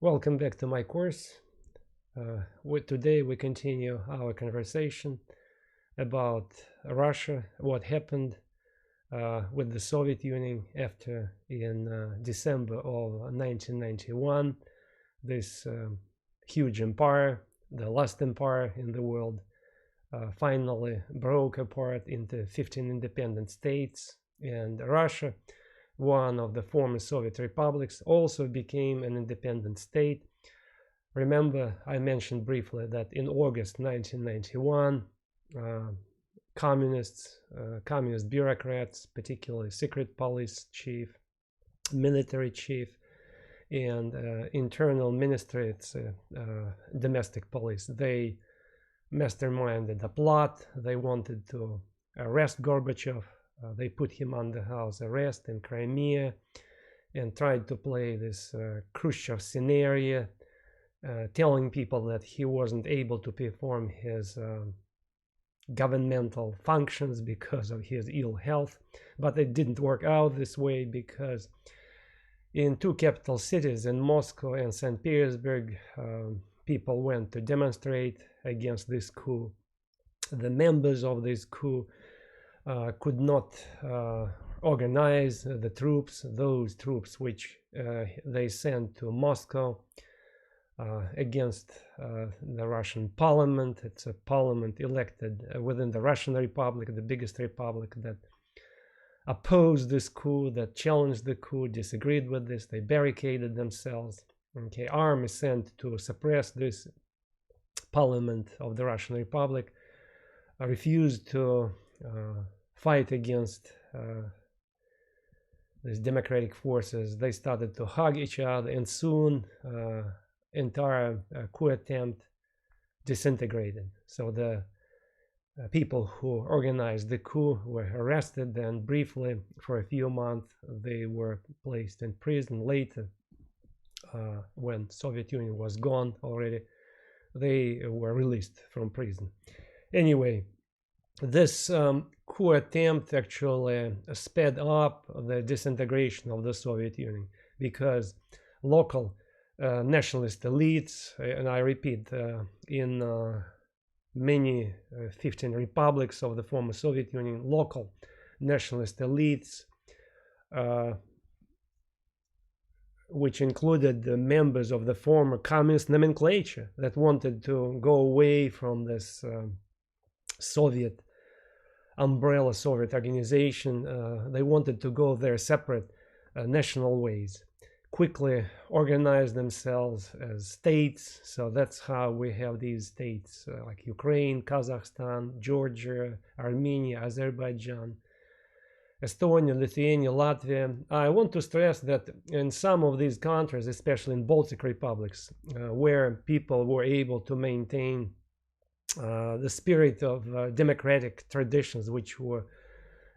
Welcome back to my course. Today we continue our conversation about Russia, what happened with the Soviet Union after in December of 1991. This huge empire, the last empire in the world, finally broke apart into 15 independent states, and Russia, one of the former Soviet republics, also became an independent state. Remember, I mentioned briefly that in August 1991, communist bureaucrats, particularly secret police chief, military chief, and internal ministry, it's domestic police, they masterminded a plot. They wanted to arrest Gorbachev. They put him under house arrest in Crimea and tried to play this Khrushchev scenario, telling people that he wasn't able to perform his governmental functions because of his ill health. But it didn't work out this way, because in two capital cities, in Moscow and St. Petersburg, people went to demonstrate against this coup. The members of this coup could not organize the troops, those troops which they sent to Moscow against the Russian parliament. It's a parliament elected within the Russian Republic, the biggest republic, that opposed this coup, that challenged the coup, disagreed with this. They barricaded themselves. Okay, army sent to suppress this parliament of the Russian Republic refused to fight against these democratic forces. They started to hug each other, and soon entire coup attempt disintegrated. So the people who organized the coup were arrested, and briefly, for a few months, they were placed in prison. Later, when Soviet Union was gone already, they were released from prison. Anyway, this coup attempt actually sped up the disintegration of the Soviet Union, because local nationalist elites, and I repeat, in many 15 republics of the former Soviet Union, local nationalist elites, which included the members of the former communist nomenclature that wanted to go away from this Soviet umbrella, Soviet organization. They wanted to go their separate national ways, quickly organize themselves as states. So that's how we have these states like Ukraine, Kazakhstan, Georgia, Armenia, Azerbaijan, Estonia, Lithuania, Latvia. I want to stress that in some of these countries, especially in Baltic republics, where people were able to maintain the spirit of democratic traditions, which were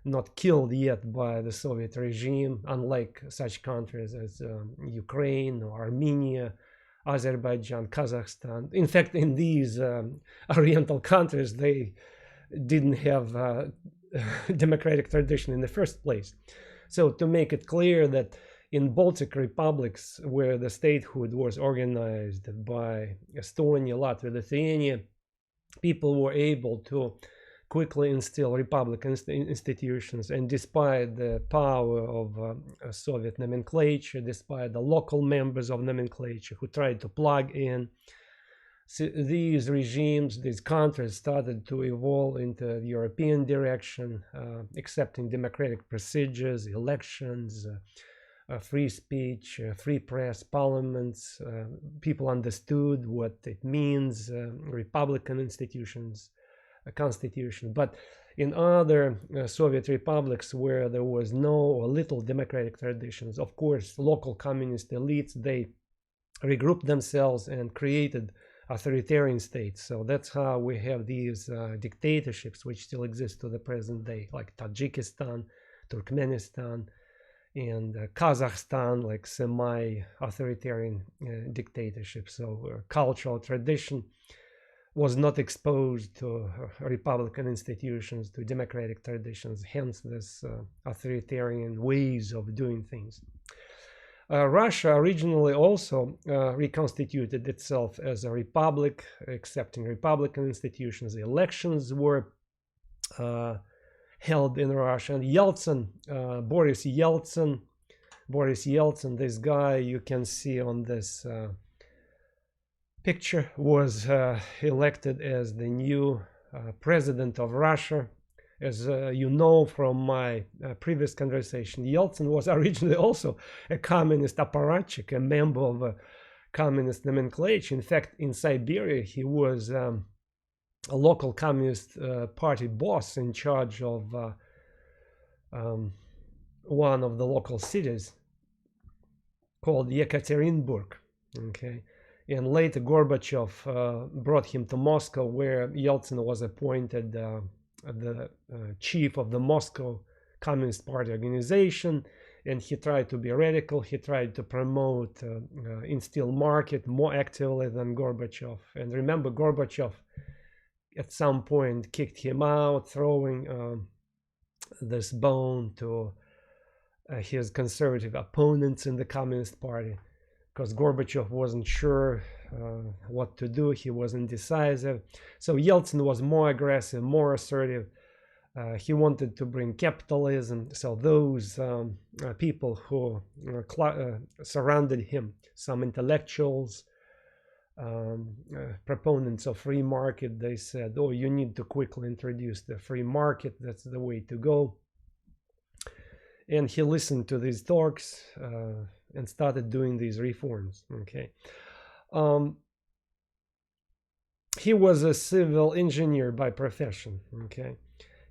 not killed yet by the Soviet regime, unlike such countries as Ukraine or Armenia, Azerbaijan, Kazakhstan. In fact, in these Oriental countries, they didn't have democratic tradition in the first place. So to make it clear that in Baltic republics, where the statehood was organized by Estonia, Latvia, Lithuania, people were able to quickly instill republican institutions, and despite the power of Soviet nomenclature, despite the local members of nomenclature who tried to plug in, these regimes, these countries started to evolve into the European direction, accepting democratic procedures, elections, free speech, free press, parliaments. People understood what it means, republican institutions, a constitution. But in other Soviet republics where there was no or little democratic traditions, of course, local communist elites, they regrouped themselves and created authoritarian states. So that's how we have these dictatorships which still exist to the present day, like Tajikistan, Turkmenistan, and Kazakhstan, like semi-authoritarian dictatorship. So cultural tradition was not exposed to republican institutions, to democratic traditions, hence this authoritarian ways of doing things. Russia originally also reconstituted itself as a republic, accepting republican institutions. The elections were held in Russia. And Yeltsin, Boris Yeltsin, this guy you can see on this picture, was elected as the new president of Russia. As you know from my previous conversation, Yeltsin was originally also a communist apparatchik, a member of a communist nomenclature. In fact, in Siberia, he was a local communist party boss in charge of one of the local cities called Yekaterinburg. Okay. And later Gorbachev brought him to Moscow, where Yeltsin was appointed the chief of the Moscow Communist Party organization, and he tried to be radical. He tried to promote in-steel market more actively than Gorbachev. And remember, Gorbachev at some point kicked him out, throwing this bone to his conservative opponents in the Communist Party, because Gorbachev wasn't sure what to do. He was indecisive. So Yeltsin was more aggressive, more assertive. He wanted to bring capitalism. So those people who surrounded him, some intellectuals, proponents of free market, they said, oh, you need to quickly introduce the free market. That's the way to go. And he listened to these talks and started doing these reforms. Okay. He was a civil engineer by profession. Okay.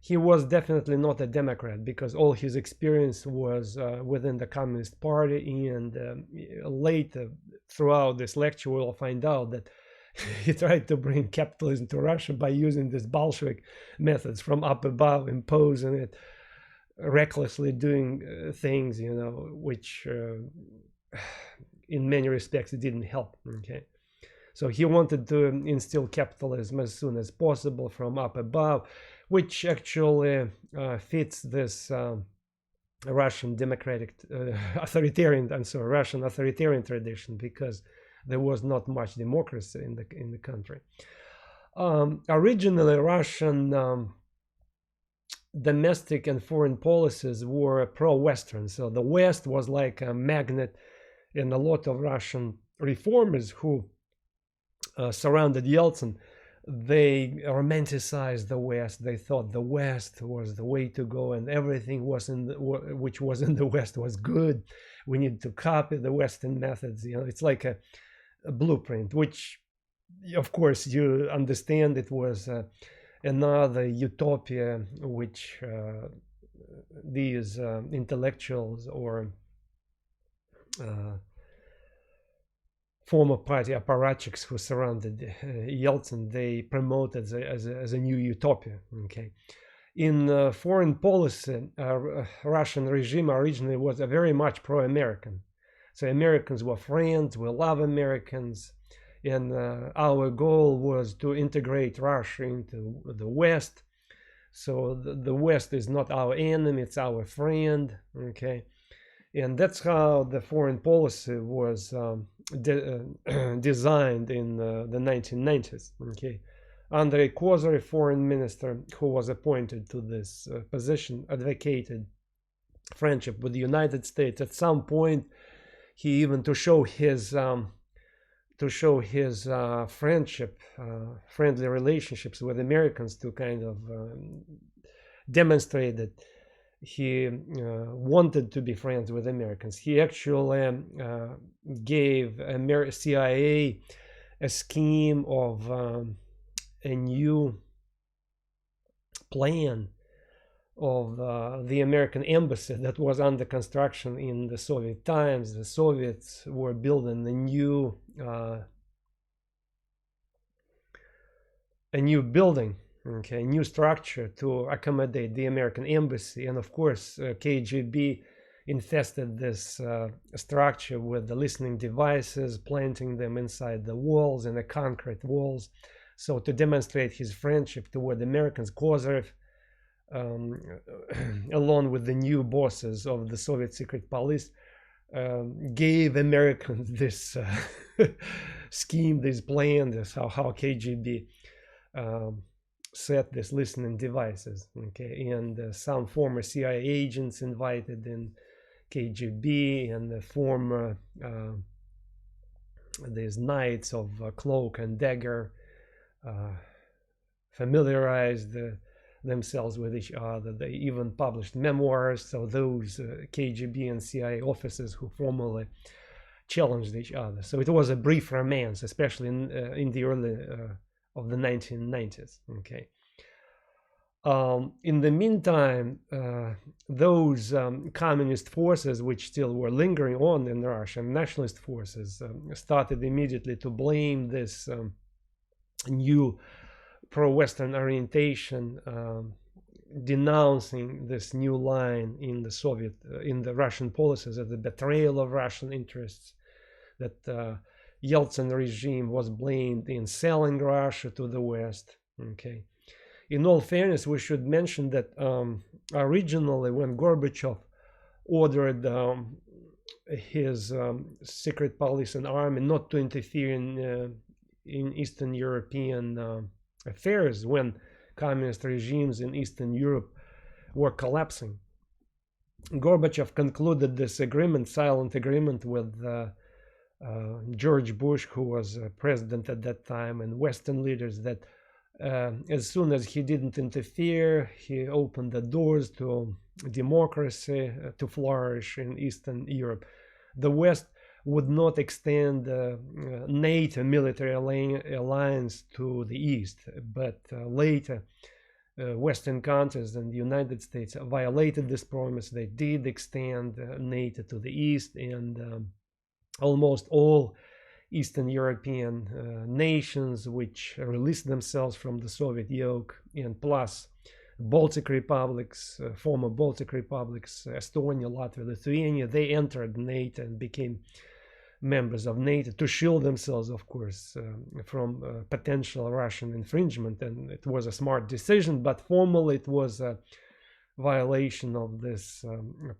He was definitely not a Democrat, because all his experience was within the Communist Party. And later, throughout this lecture, we'll find out that he tried to bring capitalism to Russia by using these Bolshevik methods from up above, imposing it, recklessly doing things, you know, which in many respects it didn't help. Okay. So he wanted to instill capitalism as soon as possible from up above, which actually fits this Russian democratic Russian authoritarian tradition, because there was not much democracy in the country. Originally, Russian domestic and foreign policies were pro-Western. So the West was like a magnet, and a lot of Russian reformers who surrounded Yeltsin, they romanticized the West. They thought the West was the way to go, and everything which was in the West was good. We need to copy the Western methods. You know, it's like a blueprint, which, of course, you understand it was another utopia, which these intellectuals or former party apparatchiks who surrounded Yeltsin, they promoted as a new utopia. Okay. In foreign policy, Russian regime originally was very much pro-American. So Americans were friends, we love Americans, and our goal was to integrate Russia into the West. So the West is not our enemy, it's our friend. Okay. And that's how the foreign policy was designed in the 1990s. Okay. Andrei Kozyrev, foreign minister, who was appointed to this position, advocated friendship with the United States. At some point, he even to show his friendship, friendly relationships with Americans, to kind of demonstrate that he wanted to be friends with Americans. He actually gave CIA a scheme of a new plan of the American embassy that was under construction in the Soviet times. The Soviets were building a new building, okay, a new structure to accommodate the American embassy. And of course, KGB infested this structure with the listening devices, planting them inside the walls, and the concrete walls. So to demonstrate his friendship toward the Americans, Kozyrev, along with the new bosses of the Soviet secret police, gave Americans this scheme, this plan, this how KGB set these listening devices. Okay, and some former CIA agents invited in KGB, and the former these knights of cloak and dagger familiarized themselves with each other. They even published memoirs. So those KGB and CIA officers who formally challenged each other. So it was a brief romance, especially in the early of the 1990s. Okay. In the meantime, those communist forces, which still were lingering on in Russia, nationalist forces, started immediately to blame this new pro-Western orientation, denouncing this new line in the Soviet, in the Russian policies as the betrayal of Russian interests, that Yeltsin regime was blamed in selling Russia to the West. Okay. In all fairness, we should mention that originally, when Gorbachev ordered his secret police and army not to interfere in Eastern European affairs, when communist regimes in Eastern Europe were collapsing, Gorbachev concluded this agreement, silent agreement, with George Bush, who was president at that time, and Western leaders, that as soon as he didn't interfere, he opened the doors to democracy to flourish in Eastern Europe. The West would not extend NATO military alliance to the East, but later Western countries and the United States violated this promise. They did extend NATO to the East, and almost all Eastern European nations which released themselves from the Soviet yoke, and plus Baltic republics, former Baltic republics, Estonia, Latvia, Lithuania, they entered NATO and became members of NATO to shield themselves, of course, from potential Russian infringement. And it was a smart decision, but formally it was a violation of this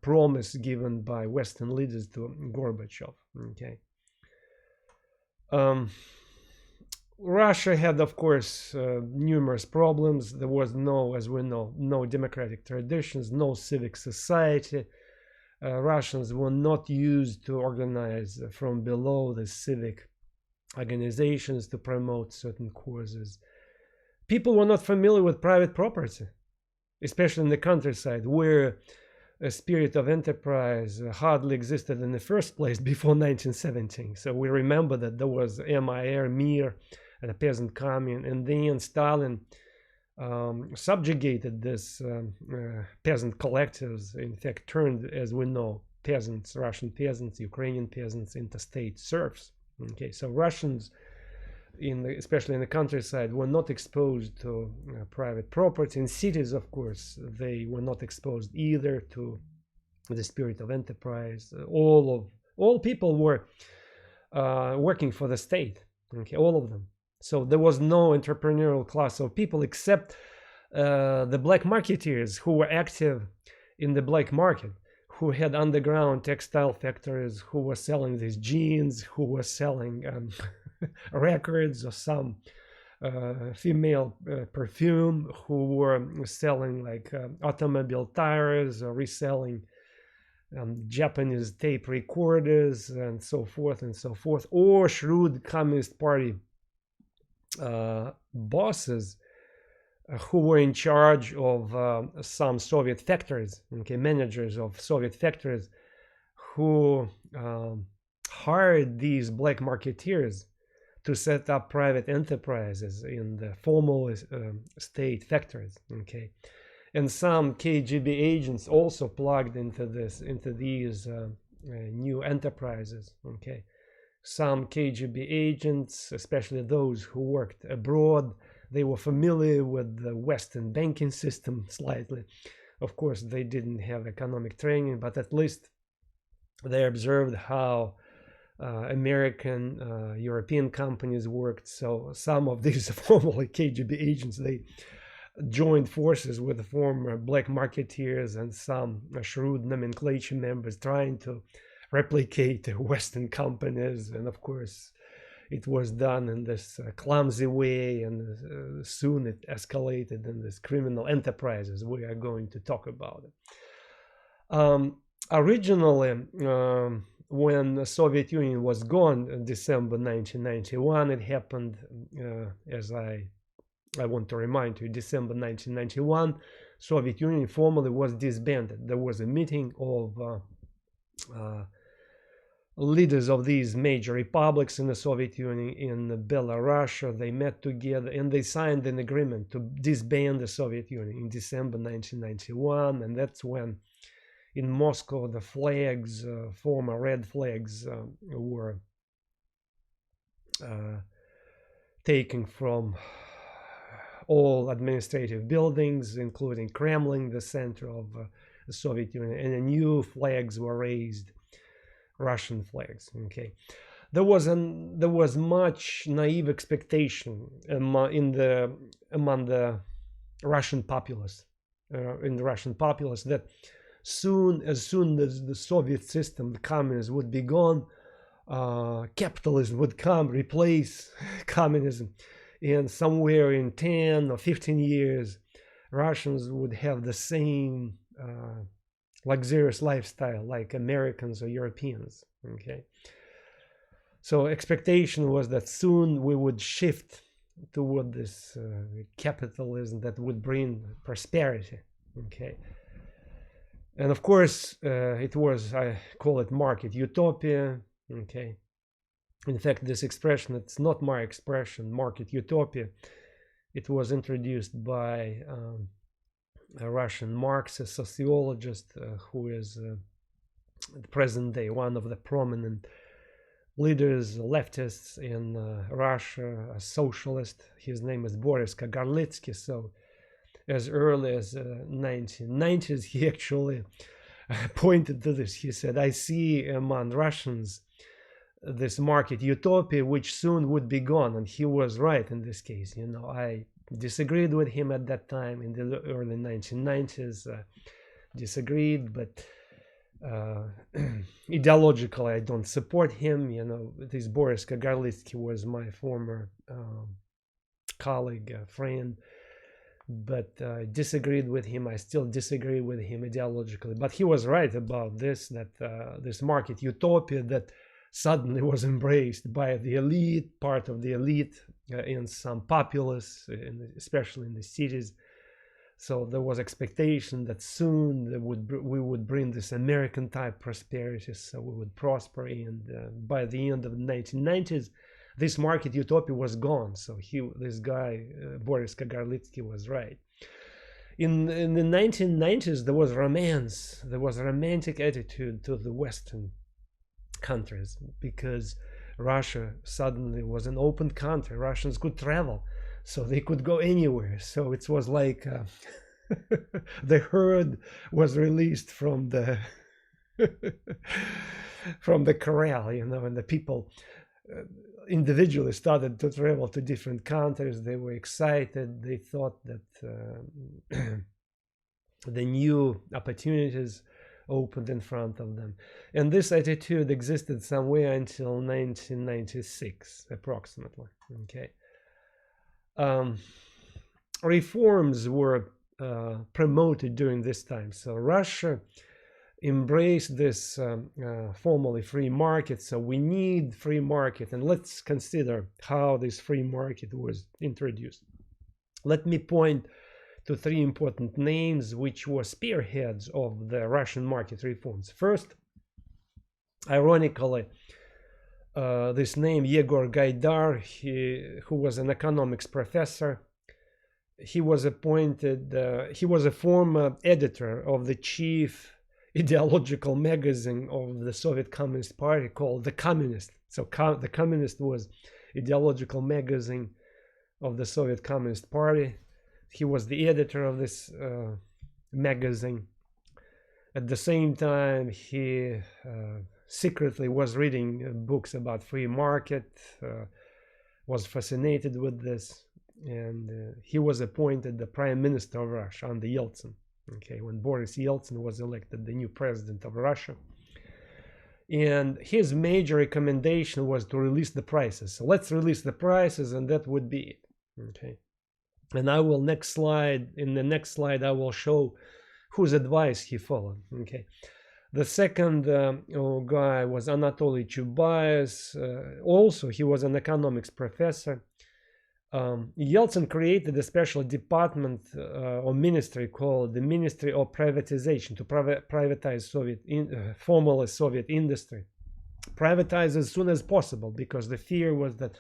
promise given by Western leaders to Gorbachev. Okay. Russia had, of course, numerous problems. There was no, as we know, no democratic traditions, no civic society. Russians were not used to organize from below the civic organizations to promote certain causes. People were not familiar with private property, especially in the countryside, where a spirit of enterprise hardly existed in the first place before 1917. So we remember that there was Mir, and a peasant commune, and then Stalin subjugated this peasant collectives, in fact turned, as we know, peasants, Russian peasants, Ukrainian peasants, into state serfs. Okay, so Russians, especially in the countryside, were not exposed to private property. In cities, of course, they were not exposed either to the spirit of enterprise. All people were working for the state. Okay, all of them. So there was no entrepreneurial class of people except the black marketeers who were active in the black market, who had underground textile factories, who were selling these jeans, who were selling records or some female perfume, who were selling like automobile tires, or reselling Japanese tape recorders, and so forth and so forth, or shrewd Communist Party bosses who were in charge of some Soviet factories, okay, managers of Soviet factories, who hired these black marketeers to set up private enterprises in the formal state factories. Okay, and some KGB agents also plugged into these new enterprises. Okay, some KGB agents, especially those who worked abroad, they were familiar with the Western banking system slightly. Of course, they didn't have economic training, but at least they observed how American, European companies worked. So some of these formerly KGB agents, they joined forces with the former black marketeers and some shrewd nomenclature members, trying to replicate Western companies, and of course it was done in this clumsy way, and soon it escalated in this criminal enterprises. We are going to talk about it. Originally, when the Soviet Union was gone in December 1991, it happened, as I want to remind you, December 1991, Soviet Union formally was disbanded. There was a meeting of leaders of these major republics in the Soviet Union in Belarus. They met together and they signed an agreement to disband the Soviet Union in December 1991, and that's when in Moscow the flags, former red flags, were taken from all administrative buildings, including Kremlin, the center of the Soviet Union, and new flags were raised, Russian flags. Okay, there was much naive expectation among the Russian populace, that as soon as the Soviet system, the communism, would be gone, capitalism would come, replace communism, and somewhere in 10 or 15 years, Russians would have the same luxurious lifestyle like Americans or Europeans. Okay, so expectation was that soon we would shift toward this capitalism that would bring prosperity. Okay, and of course it was, I call it, market utopia. Okay, in fact, this expression, it's not my expression, market utopia. It was introduced by a Russian Marxist sociologist who is at present day one of the prominent leaders, leftists in Russia, a socialist. His name is Boris Kagarlitsky. So as early as 1990s, he actually pointed to this. He said, I see among Russians this market utopia which soon would be gone. And he was right in this case. You know, I disagreed with him at that time in the early 1990s, disagreed, but ideologically I don't support him. You know, this Boris Kagarlitsky was my former colleague, friend, but I disagreed with him. I still disagree with him ideologically, but he was right about this, that this market utopia that suddenly was embraced by the elite, part of the elite, in some populace, especially in the cities. So there was expectation that soon we would bring this American type prosperity, so we would prosper, and by the end of the 1990s, this market utopia was gone. So this guy, Boris Kagarlitsky, was right. In the 1990s, there was romance. There was a romantic attitude to the Western countries because Russia suddenly was an open country. Russians could travel, so they could go anywhere. So it was like the herd was released from the from the corral, you know, and the people individually started to travel to different countries. They were excited. They thought that the new opportunities opened in front of them. And this attitude existed somewhere until 1996, approximately. Okay. Reforms were promoted during this time. So Russia embraced this formally free market. So we need free market. And let's consider how this free market was introduced. Let me point to three important names which were spearheads of the Russian market reforms. First, ironically, this name, Yegor Gaidar, who was an economics professor. He was appointed, he was a former editor of the chief ideological magazine of the Soviet Communist Party called The Communist. So The Communist was ideological magazine of the Soviet Communist Party. He was the editor of this magazine. At the same time, he secretly was reading books about free market, was fascinated with this, and he was appointed the prime minister of Russia under Yeltsin. Okay, when Boris Yeltsin was elected the new president of Russia. And his major recommendation was to release the prices. So let's release the prices, and that would be it. Okay. And I will in the next slide, I will show whose advice he followed. Okay. The second guy was Anatoly Chubais. Also, he was an economics professor. Yeltsin created a special department or ministry called the Ministry of Privatization to privatize formerly Soviet industry. Privatize as soon as possible, because the fear was that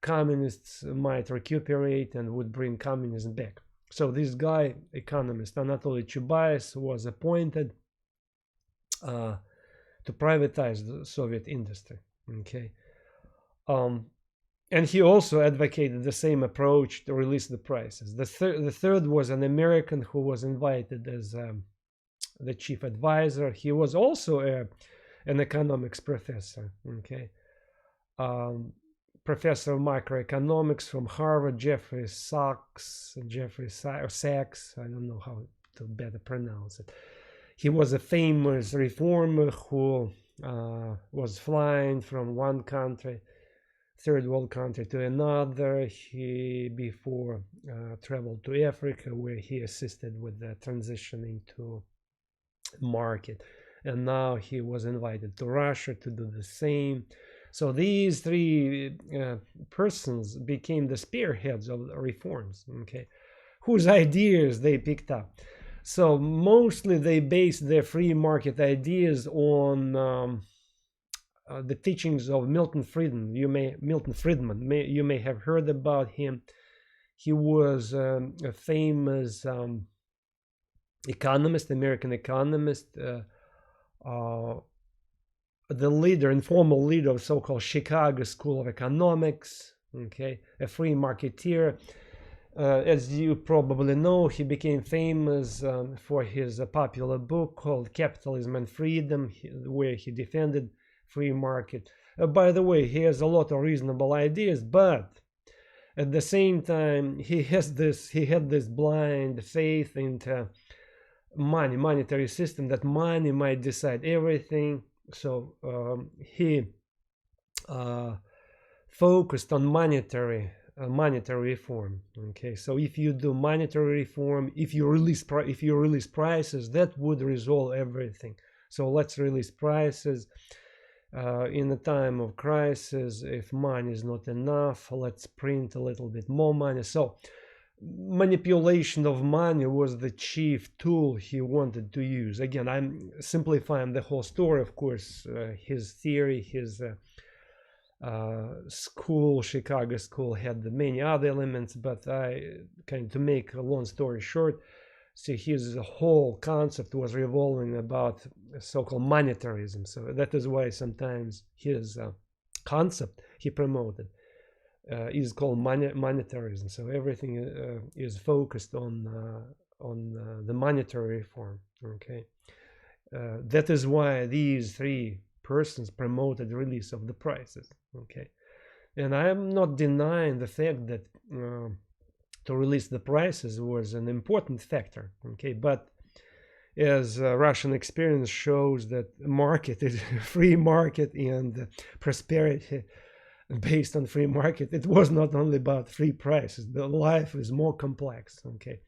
communists might recuperate and would bring communism back. So this guy, economist Anatoly Chubais, was appointed to privatize the Soviet industry. Okay. And he also advocated the same approach to release the prices. The third was an American who was invited as the chief advisor. He was also an economics professor. Okay. Professor of microeconomics from Harvard, Jeffrey Sachs, I don't know how to better pronounce it. He was a famous reformer who was flying from one country, third world country, to another. He before traveled to Africa, where he assisted with the transitioning to market, and now he was invited to Russia to do the same. So these three persons became the spearheads of the reforms, okay, whose ideas they picked up. So mostly they based their free market ideas on the teachings of Milton Friedman. You may have heard about him. He was a famous economist, American economist, the leader, informal leader of so-called Chicago School of Economics, okay, a free marketeer. As you probably know, he became famous for his popular book called Capitalism and Freedom, where he defended free market. By the way, he has a lot of reasonable ideas, but at the same time, he had this blind faith into monetary system, that money might decide everything. So he focused on monetary reform. Okay, so if you do monetary reform, if you release prices, that would resolve everything. So let's release prices. In a time of crisis, if money is not enough, let's print a little bit more money. So manipulation of money was the chief tool he wanted to use. Again, I'm simplifying the whole story, of course. His theory, his school, Chicago school, had many other elements, but to make a long story short, see, his whole concept was revolving about so-called monetarism. So that is why sometimes his concept he promoted is called monetarism. So everything is focused on the monetary reform. Okay, that is why these three persons promoted release of the prices. Okay, and I am not denying the fact that to release the prices was an important factor. Okay, but as Russian experience shows, that market is free market, and prosperity based on free market, it was not only about free prices. The life is more complex. Okay,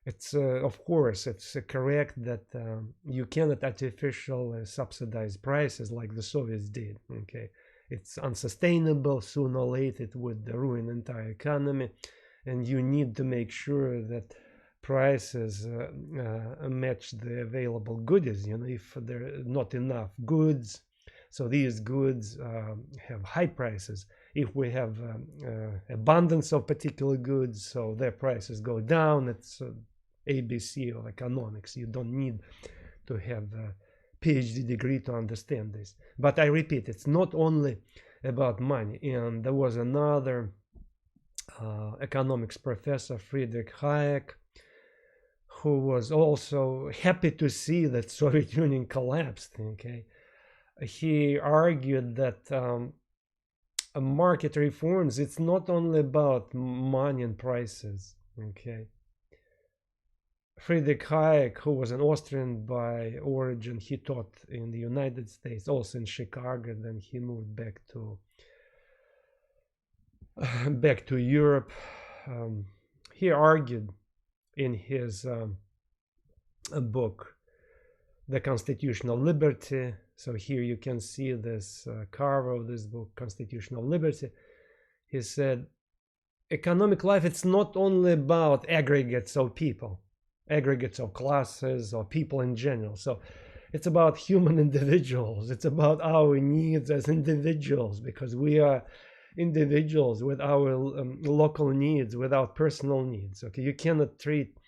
it's of course it's correct that you cannot artificially subsidize prices like the Soviets did. Okay, it's unsustainable. Sooner or later it would ruin the entire economy, and you need to make sure that prices match the available goods. You know, if there are not enough goods, so these goods have high prices. If we have abundance of particular goods, so their prices go down. It's ABC of economics. You don't need to have a PhD degree to understand this. But I repeat, it's not only about money. And there was another economics professor, Friedrich Hayek, who was also happy to see that Soviet Union collapsed. Okay, he argued that market reforms, it's not only about money and prices. Okay, Friedrich Hayek, who was an Austrian by origin, he taught in the United States, also in Chicago. Then he moved back to Europe. He argued in his book, The Constitutional Liberty. So here you can see this cover of this book, Constitutional Liberty. He said, economic life, it's not only about aggregates of people, aggregates of classes or people in general. So it's about human individuals. It's about our needs as individuals, because we are individuals with our local needs, without personal needs. Okay, you cannot treat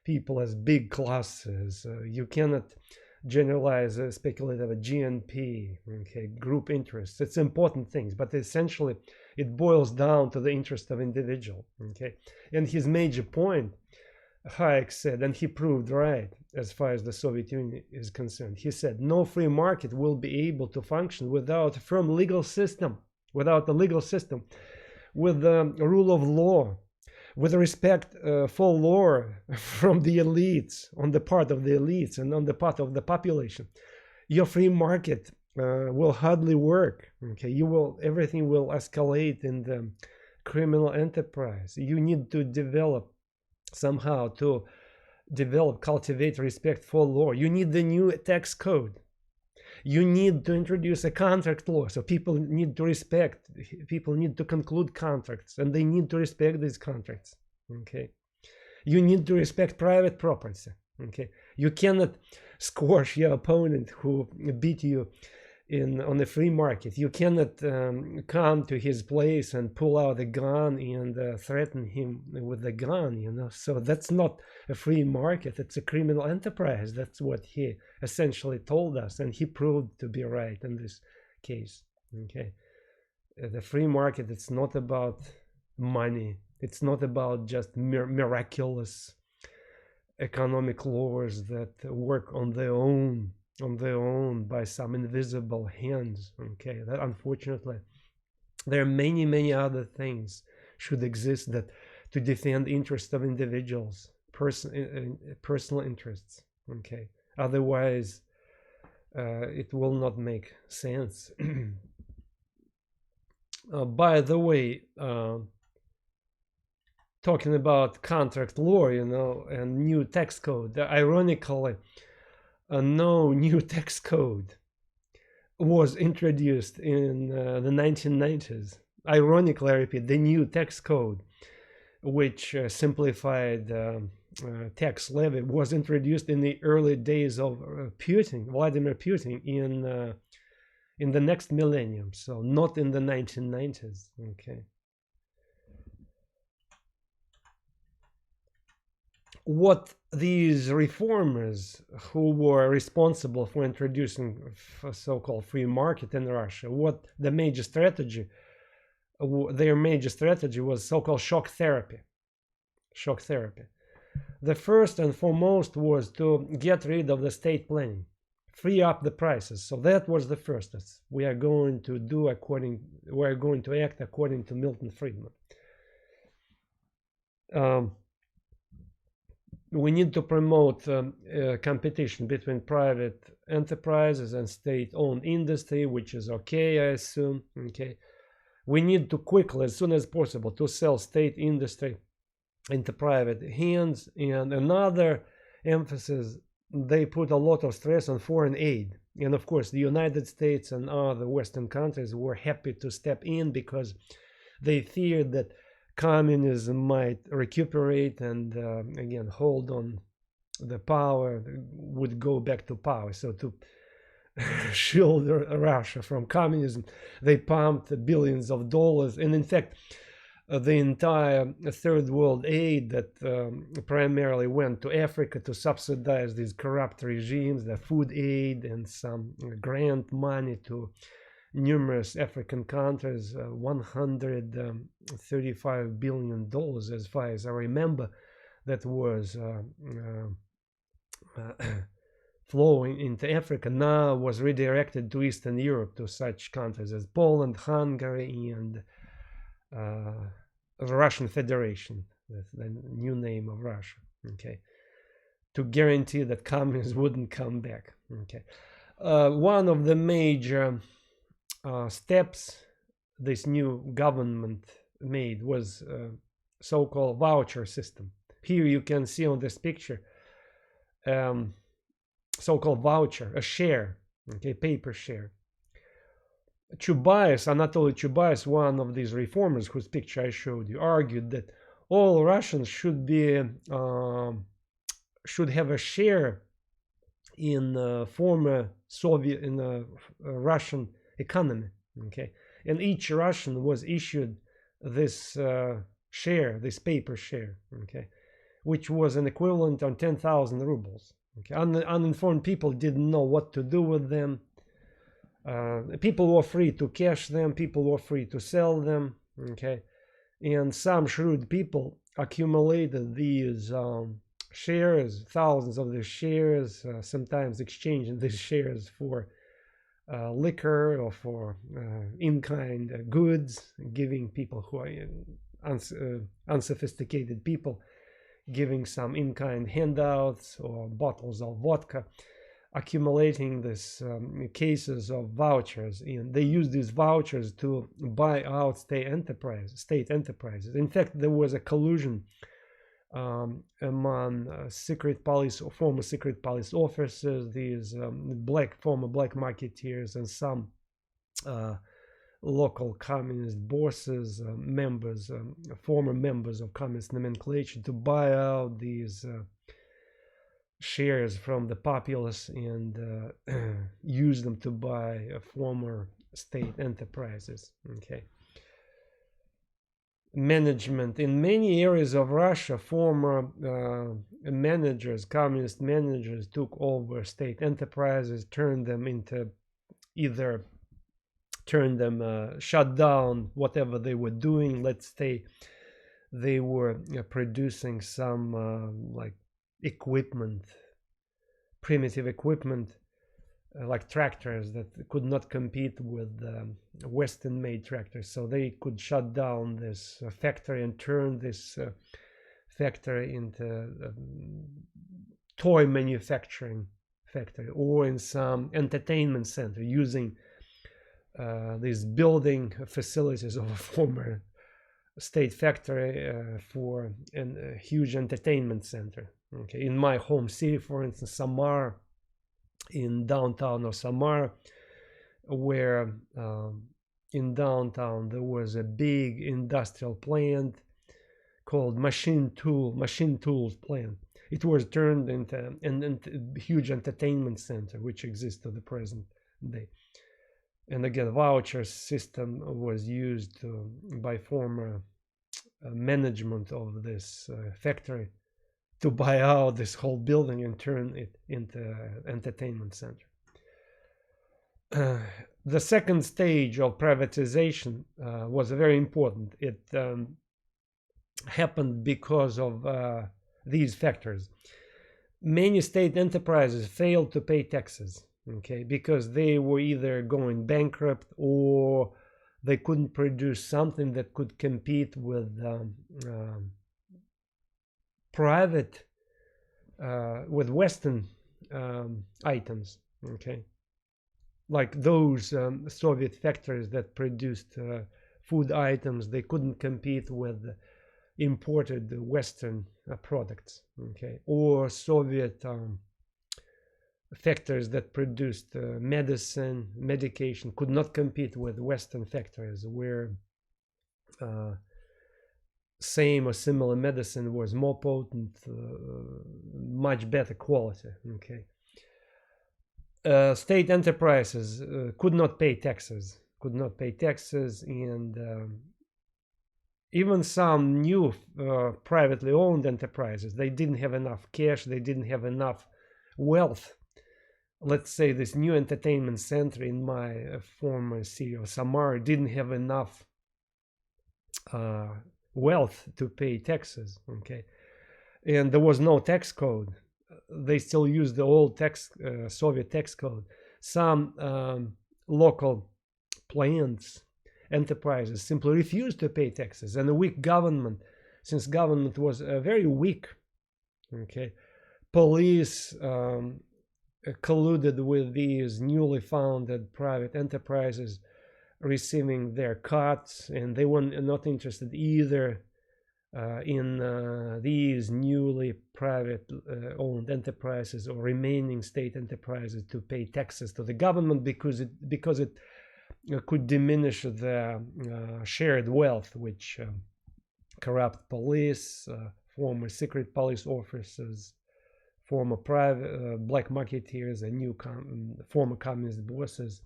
people as big classes. You cannot generalize speculative GNP, okay, group interests. It's important things, but essentially it boils down to the interest of individual. Okay, and his major point, Hayek said, and he proved right as far as the Soviet Union is concerned. He said, no free market will be able to function without a firm legal system, without a legal system, with the rule of law, with respect for law from the elites, on the part of the elites and on the part of the population. Your free market will hardly work. Okay, everything will escalate in the criminal enterprise. You need to cultivate respect for law. You need the new tax code. You need to introduce a contract law. So people need to conclude contracts, and they need to respect these contracts. Okay. You need to respect private property. Okay. You cannot squash your opponent who beat you on the free market. You cannot come to his place and pull out a gun and threaten him with the gun, So that's not a free market. It's a criminal enterprise. That's what he essentially told us, and he proved to be right in this case. Okay, the free market, it's not about money. It's not about just miraculous economic laws that work on their own by some invisible hands. Okay, that unfortunately there are many other things should exist that to defend interests of individuals, personal interests. Okay, otherwise it will not make sense. By the way, talking about contract law, and new tax code, ironically, no new tax code was introduced in the 1990s. Ironically, I repeat, the new tax code, which simplified tax levy, was introduced in the early days of Vladimir Putin, in the next millennium. So not in the 1990s. Okay. What these reformers who were responsible for introducing so-called free market in Russia, what their major strategy was so-called shock therapy. The first and foremost was to get rid of the state planning, free up the prices. So that was the first. We are going to act according to Milton Friedman. We need to promote competition between private enterprises and state-owned industry, which is okay, I assume. Okay, we need to quickly, as soon as possible, to sell state industry into private hands. And another emphasis, they put a lot of stress on foreign aid. And of course, the United States and other Western countries were happy to step in because they feared that communism might recuperate and again hold on the power, would go back to power. So to shield Russia from communism, they pumped billions of dollars. And in fact, the entire third world aid that primarily went to Africa to subsidize these corrupt regimes, the food aid and some grant money to numerous African countries, $135 billion, as far as I remember, that was flowing into Africa, now was redirected to Eastern Europe, to such countries as Poland, Hungary, and the Russian Federation, the new name of Russia. Okay, to guarantee that communists wouldn't come back. Okay, one of the major steps this new government made was so-called voucher system. Here you can see on this picture so-called voucher, a share, okay, paper share. Anatoly Chubais, one of these reformers whose picture I showed you, argued that all Russians should have a share in former Soviet, in the Russian economy. Okay, and each Russian was issued this share, this paper share. Okay, which was an equivalent of 10,000 rubles. Okay, uninformed people didn't know what to do with them. People were free to cash them, people were free to sell them. Okay, and some shrewd people accumulated these shares, thousands of these shares, sometimes exchanging these shares for liquor or for in-kind goods, giving people who are unsophisticated people, giving some in-kind handouts or bottles of vodka, accumulating these cases of vouchers, and they use these vouchers to buy out state enterprises. In fact, there was a collusion among secret police or former secret police officers, these former black marketeers, and some local communist bosses, former members of communist nomenclature, to buy out these shares from the populace and use them to buy former state enterprises. Okay. Management in many areas of Russia, former communist managers took over state enterprises, shut down whatever they were doing. Let's say they were producing some like equipment, primitive equipment, like tractors that could not compete with Western-made tractors. So they could shut down this factory and turn this factory into toy manufacturing factory, or in some entertainment center, using these building facilities of a former state factory for a huge entertainment center. Okay, in my home city, for instance, Samara, in downtown of Samara, where in downtown there was a big industrial plant called machine tools plant. It was turned into a huge entertainment center, which exists to the present day. And again, voucher system was used by former management of this factory to buy out this whole building and turn it into an entertainment center. The second stage of privatization was very important. It happened because of these factors. Many state enterprises failed to pay taxes, okay, because they were either going bankrupt or they couldn't produce something that could compete with with Western items, okay, like those Soviet factories that produced food items. They couldn't compete with imported Western products, okay, or Soviet factories that produced medication could not compete with Western factories where same or similar medicine was more potent, much better quality. Okay, state enterprises could not pay taxes, and even some new privately owned enterprises, they didn't have enough cash, they didn't have enough wealth. Let's say this new entertainment center in my former city of Samara didn't have enough wealth to pay taxes, okay, and there was no tax code. They still use the old Soviet tax code. Some local plants, enterprises simply refused to pay taxes, and a weak government, since government was very weak, okay, police colluded with these newly founded private enterprises, receiving their cuts, and they were not interested either in these newly private owned enterprises or remaining state enterprises to pay taxes to the government, because it could diminish the shared wealth which corrupt police, former secret police officers, former private black marketeers, and new former communist bosses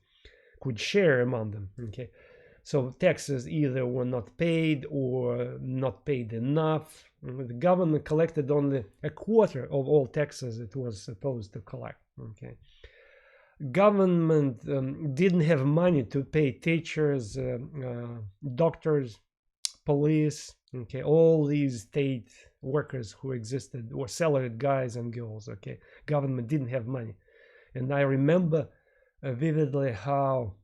could share among them. Okay, so taxes either were not paid or not paid enough. The government collected only a quarter of all taxes it was supposed to collect. Okay, government didn't have money to pay teachers, doctors, police, okay, all these state workers who existed, or salaried guys and girls. Okay, government didn't have money. And I remember vividly how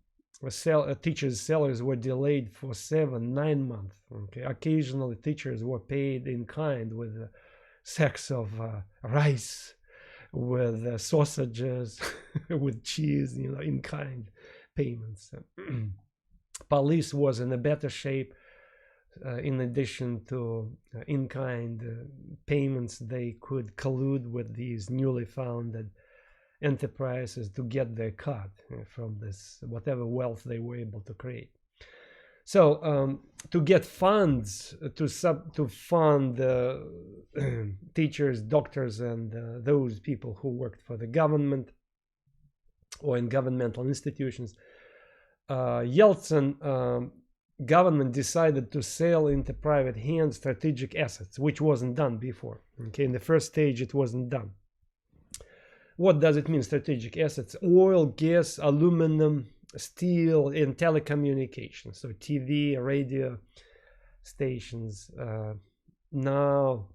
teachers' salaries were delayed for 7-9 months. Okay, occasionally teachers were paid in kind with sacks of rice, with sausages, with cheese, in kind payments. Police was in a better shape. In addition to in-kind payments, they could collude with these newly founded enterprises to get their cut from this whatever wealth they were able to create. So to get funds to fund teachers, doctors, and those people who worked for the government or in governmental institutions, Yeltsin government decided to sell into private hands strategic assets, which wasn't done before. Okay, in the first stage it wasn't done. What does it mean, strategic assets? Oil, gas, aluminum, steel, and telecommunications. So TV, radio stations now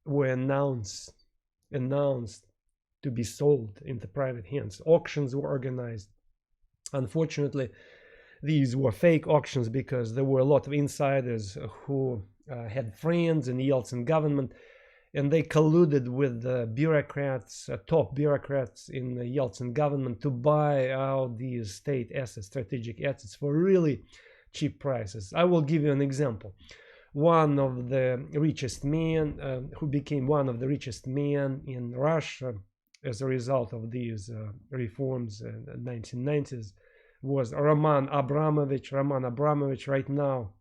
were announced to be sold into private hands. Auctions were organized. Unfortunately, these were fake auctions because there were a lot of insiders who had friends in the Yeltsin government, and they colluded with the bureaucrats, top bureaucrats in the Yeltsin government, to buy out these state assets, strategic assets, for really cheap prices. I will give you an example. One of the richest men, who became one of the richest men in Russia as a result of these reforms in the 1990s, was Roman Abramovich. Roman Abramovich, right now,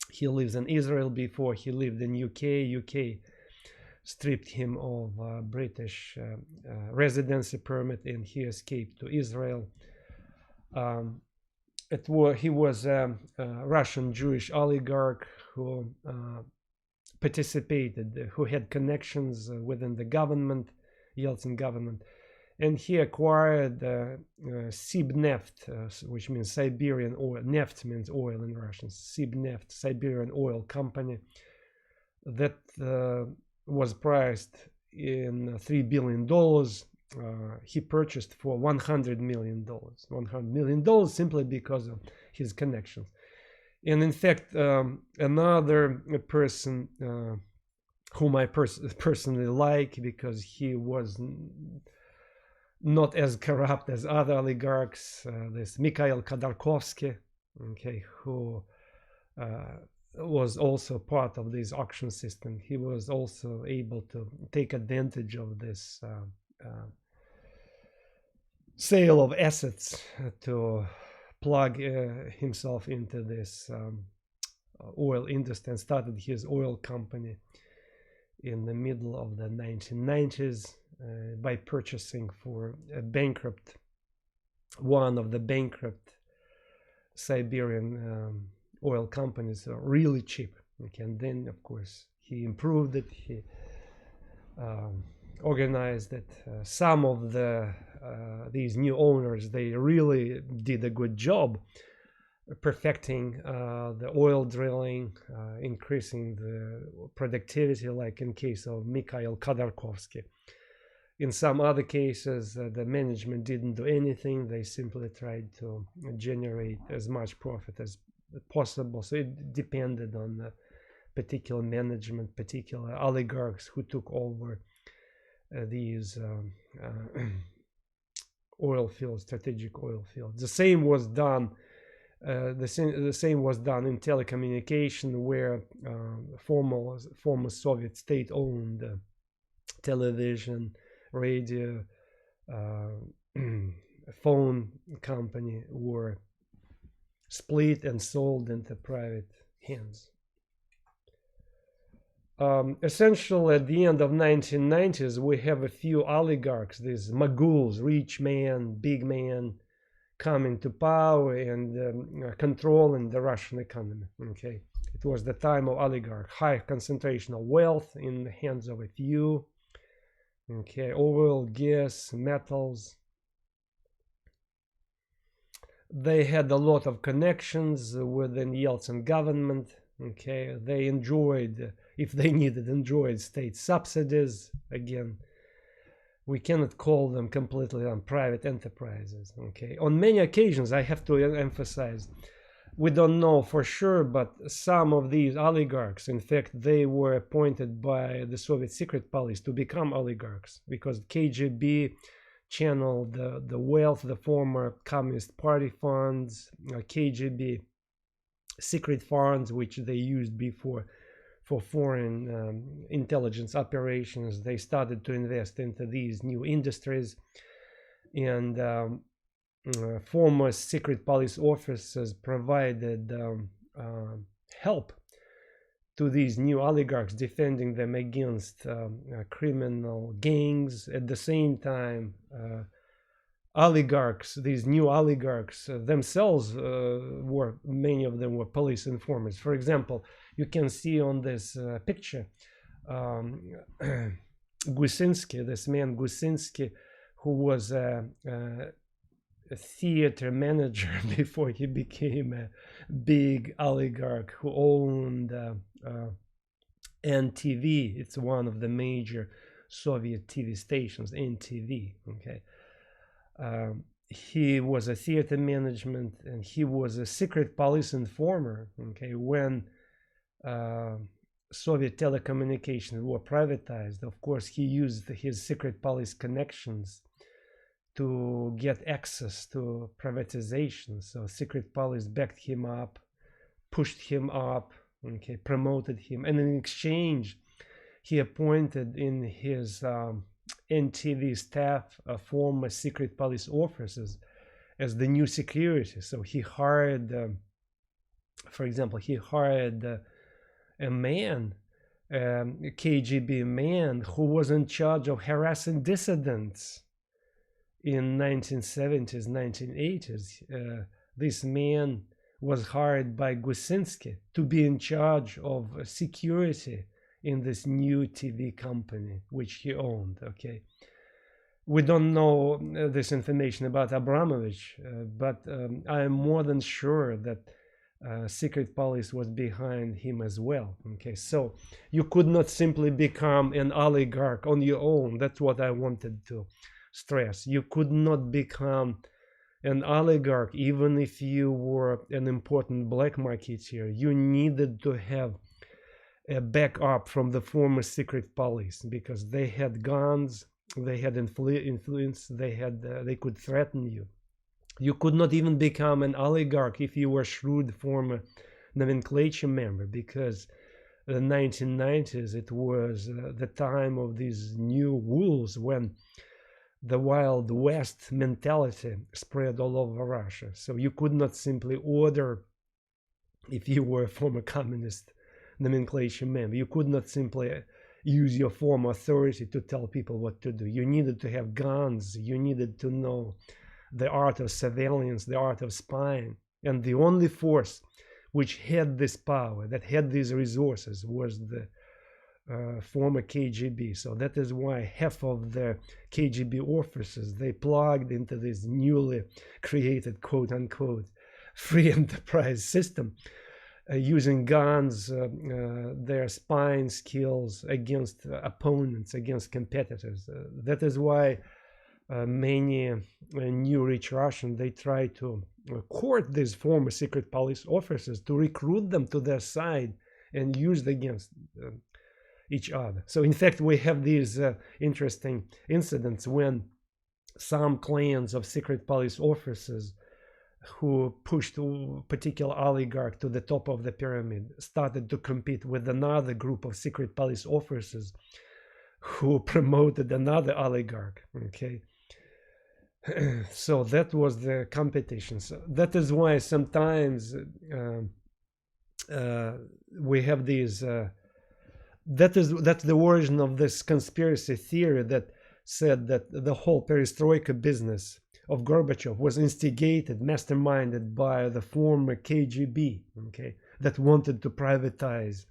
he lives in Israel. Before, he lived in UK. UK stripped him of British residency permit, and he escaped to Israel. He was a Russian Jewish oligarch who participated, who had connections within the government, Yeltsin government. And he acquired Sibneft, which means Siberian oil. Neft means oil in Russian. Sibneft, Siberian oil company, that was priced in $3 billion. He purchased for $100 million. $100 million simply because of his connections. And in fact, another person whom I personally like, because he was not as corrupt as other oligarchs, this Mikhail Khodorkovsky, okay, who was also part of this auction system. He was also able to take advantage of this sale of assets to plug himself into this oil industry, and started his oil company in the middle of the 1990s. By purchasing for one of the bankrupt Siberian oil companies really cheap. Okay, and then of course he improved it, he organized it. Some of these new owners, they really did a good job perfecting the oil drilling, increasing the productivity, like in case of Mikhail Khodorkovsky. In some other cases, the management didn't do anything. They simply tried to generate as much profit as possible. So it depended on the particular management, particular oligarchs who took over these oil fields, strategic oil fields. The same was done. The same was done in telecommunication, where former Soviet state-owned television, radio, phone company were split and sold into private hands. Essentially, at the end of 1990s, we have a few oligarchs, these moguls, rich man, big man, coming to power and controlling the Russian economy. Okay, it was the time of oligarch, high concentration of wealth in the hands of a few. Okay, oil, gas, metals. They had a lot of connections within Yeltsin government. Okay, they enjoyed, if they needed, enjoyed state subsidies. Again, we cannot call them completely private enterprises. Okay, on many occasions, I have to emphasize, we don't know for sure, but some of these oligarchs, in fact, they were appointed by the Soviet secret police to become oligarchs, because KGB channeled the wealth, the former Communist Party funds, KGB secret funds, which they used before for foreign intelligence operations. They started to invest into these new industries, and former secret police officers provided help to these new oligarchs, defending them against criminal gangs. At the same time, oligarchs, these new oligarchs themselves many of them were police informers. For example, you can see on this picture Gusinsky, this man Gusinsky, who was a theater manager before he became a big oligarch, who owned NTV. It's one of the major Soviet TV stations, NTV. Okay, he was a theater management, and he was a secret police informer. Okay, when Soviet telecommunications were privatized, of course, he used his secret police connections to get access to privatization. So secret police backed him up, pushed him up, okay, promoted him, and in exchange, he appointed in his NTV staff former secret police officers as the new security. So he hired, for example, he hired a man, a KGB man, who was in charge of harassing dissidents in 1970s, 1980s. This man was hired by Gusinsky to be in charge of security in this new TV company which he owned. Okay, we don't know this information about Abramovich, but I am more than sure that secret police was behind him as well. Okay, so you could not simply become an oligarch on your own. That's what I wanted to stress. You could not become an oligarch even if you were an important black marketeer. You needed to have a backup from the former secret police, because they had guns, they had influence, they could threaten you. You could not even become an oligarch if you were a shrewd former nomenclature member, because the 1990s, it was the time of these new rules when the Wild West mentality spread all over Russia. So you could not simply order, if you were a former communist nomenclature member, you could not simply use your former authority to tell people what to do. You needed to have guns, you needed to know the art of surveillance, the art of spying. And the only force which had this power, that had these resources, was the former KGB. So that is why half of the KGB officers, they plugged into this newly created quote-unquote free enterprise system, using guns, their spying skills against opponents, against competitors. That is why many new rich Russians, they try to court these former secret police officers to recruit them to their side and use them each other. So in fact, we have these interesting incidents when some clans of secret police officers who pushed a particular oligarch to the top of the pyramid started to compete with another group of secret police officers who promoted another oligarch. Okay. So that was the competition. So that is why sometimes we have these that's the origin of this conspiracy theory that said that the whole perestroika business of Gorbachev was instigated, masterminded by the former KGB, okay, that wanted to privatize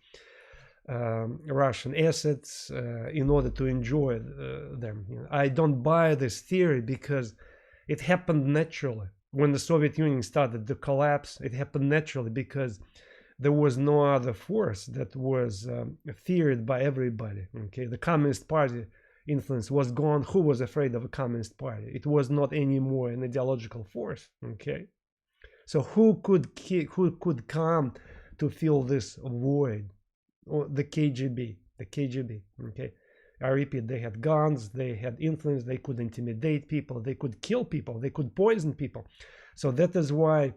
Russian assets in order to enjoy them. You know, I don't buy this theory because it happened naturally. When the Soviet Union started to collapse, it happened naturally because there was no other force that was feared by everybody. Okay, the Communist Party influence was gone. Who was afraid of a Communist Party? It was not anymore an ideological force. Okay, so who could come to fill this void? Or the KGB. Okay, I repeat, they had guns, they had influence, they could intimidate people, they could kill people, they could poison people. So that is why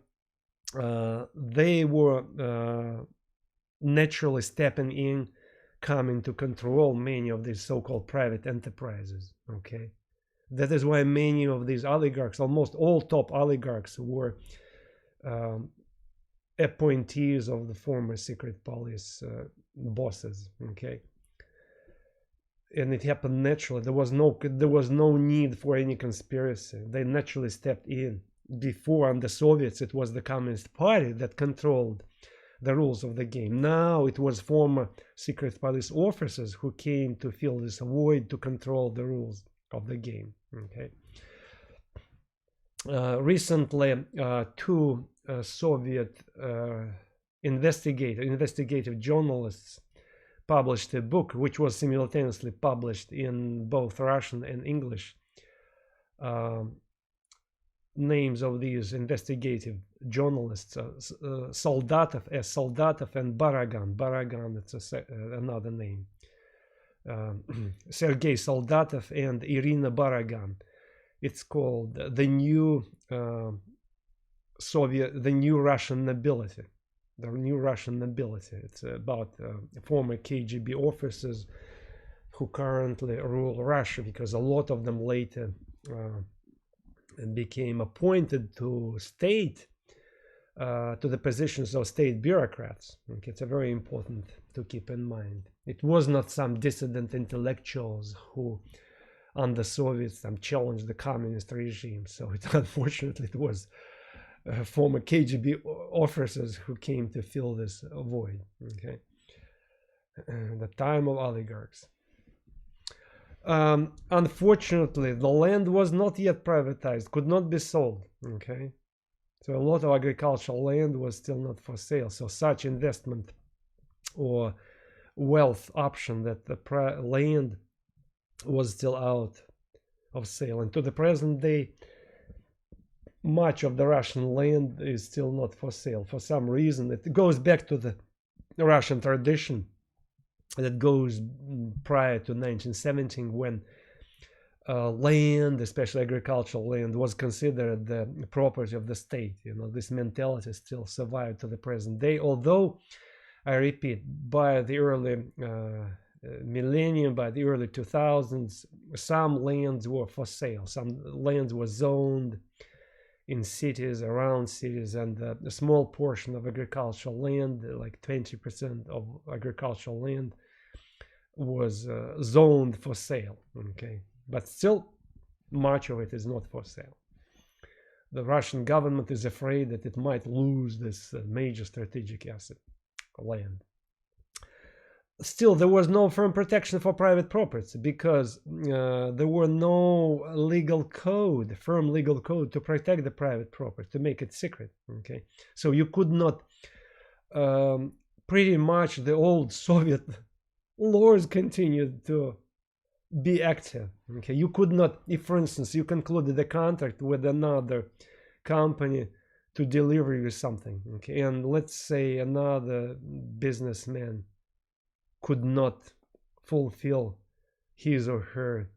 they were naturally stepping in, coming to control many of these so-called private enterprises. Okay, that is why many of these oligarchs, almost all top oligarchs, were appointees of the former secret police bosses. Okay, and it happened naturally. There was no need for any conspiracy. They naturally stepped in. Before, under Soviets, it was the Communist Party that controlled the rules of the game. Now it was former secret police officers who came to fill this void, to control the rules of the game. Okay. Recently, two Soviet investigative journalists published a book which was simultaneously published in both Russian and English. Names of these investigative journalists: Soldatov, Soldatov, and Baragan. Baragan, it's another name. Sergei Soldatov and Irina Baragan. It's called the new Russian nobility. The new Russian nobility. It's about former KGB officers who currently rule Russia, because a lot of them later became appointed to the positions of state bureaucrats. Okay, it's very important to keep in mind. It was not some dissident intellectuals who, under Soviets, challenged the communist regime. So unfortunately, it was former KGB officers who came to fill this void. Okay, the time of oligarchs. Unfortunately, the land was not yet privatized, could not be sold. Okay, so a lot of agricultural land was still not for sale. So such investment or wealth option, that the land was still out of sale. And to the present day, much of the Russian land is still not for sale. For some reason, it goes back to the Russian tradition that goes prior to 1917, when land, especially agricultural land, was considered the property of the state. You know, this mentality still survived to the present day, although, I repeat, by the early millennium, by the early 2000s, some lands were for sale. Some lands were zoned in cities, around cities, and a small portion of agricultural land, like 20% of agricultural land, was zoned for sale. Okay, but still much of it is not for sale. The Russian government is afraid that it might lose this major strategic asset, land. Still, there was no firm protection for private property, because there were no firm legal code to protect the private property, to make it secret. Okay, so you could not, pretty much the old Soviet laws continued to be active. Okay, you could not, if for instance you concluded a contract with another company to deliver you something, okay, and let's say another businessman could not fulfill his or her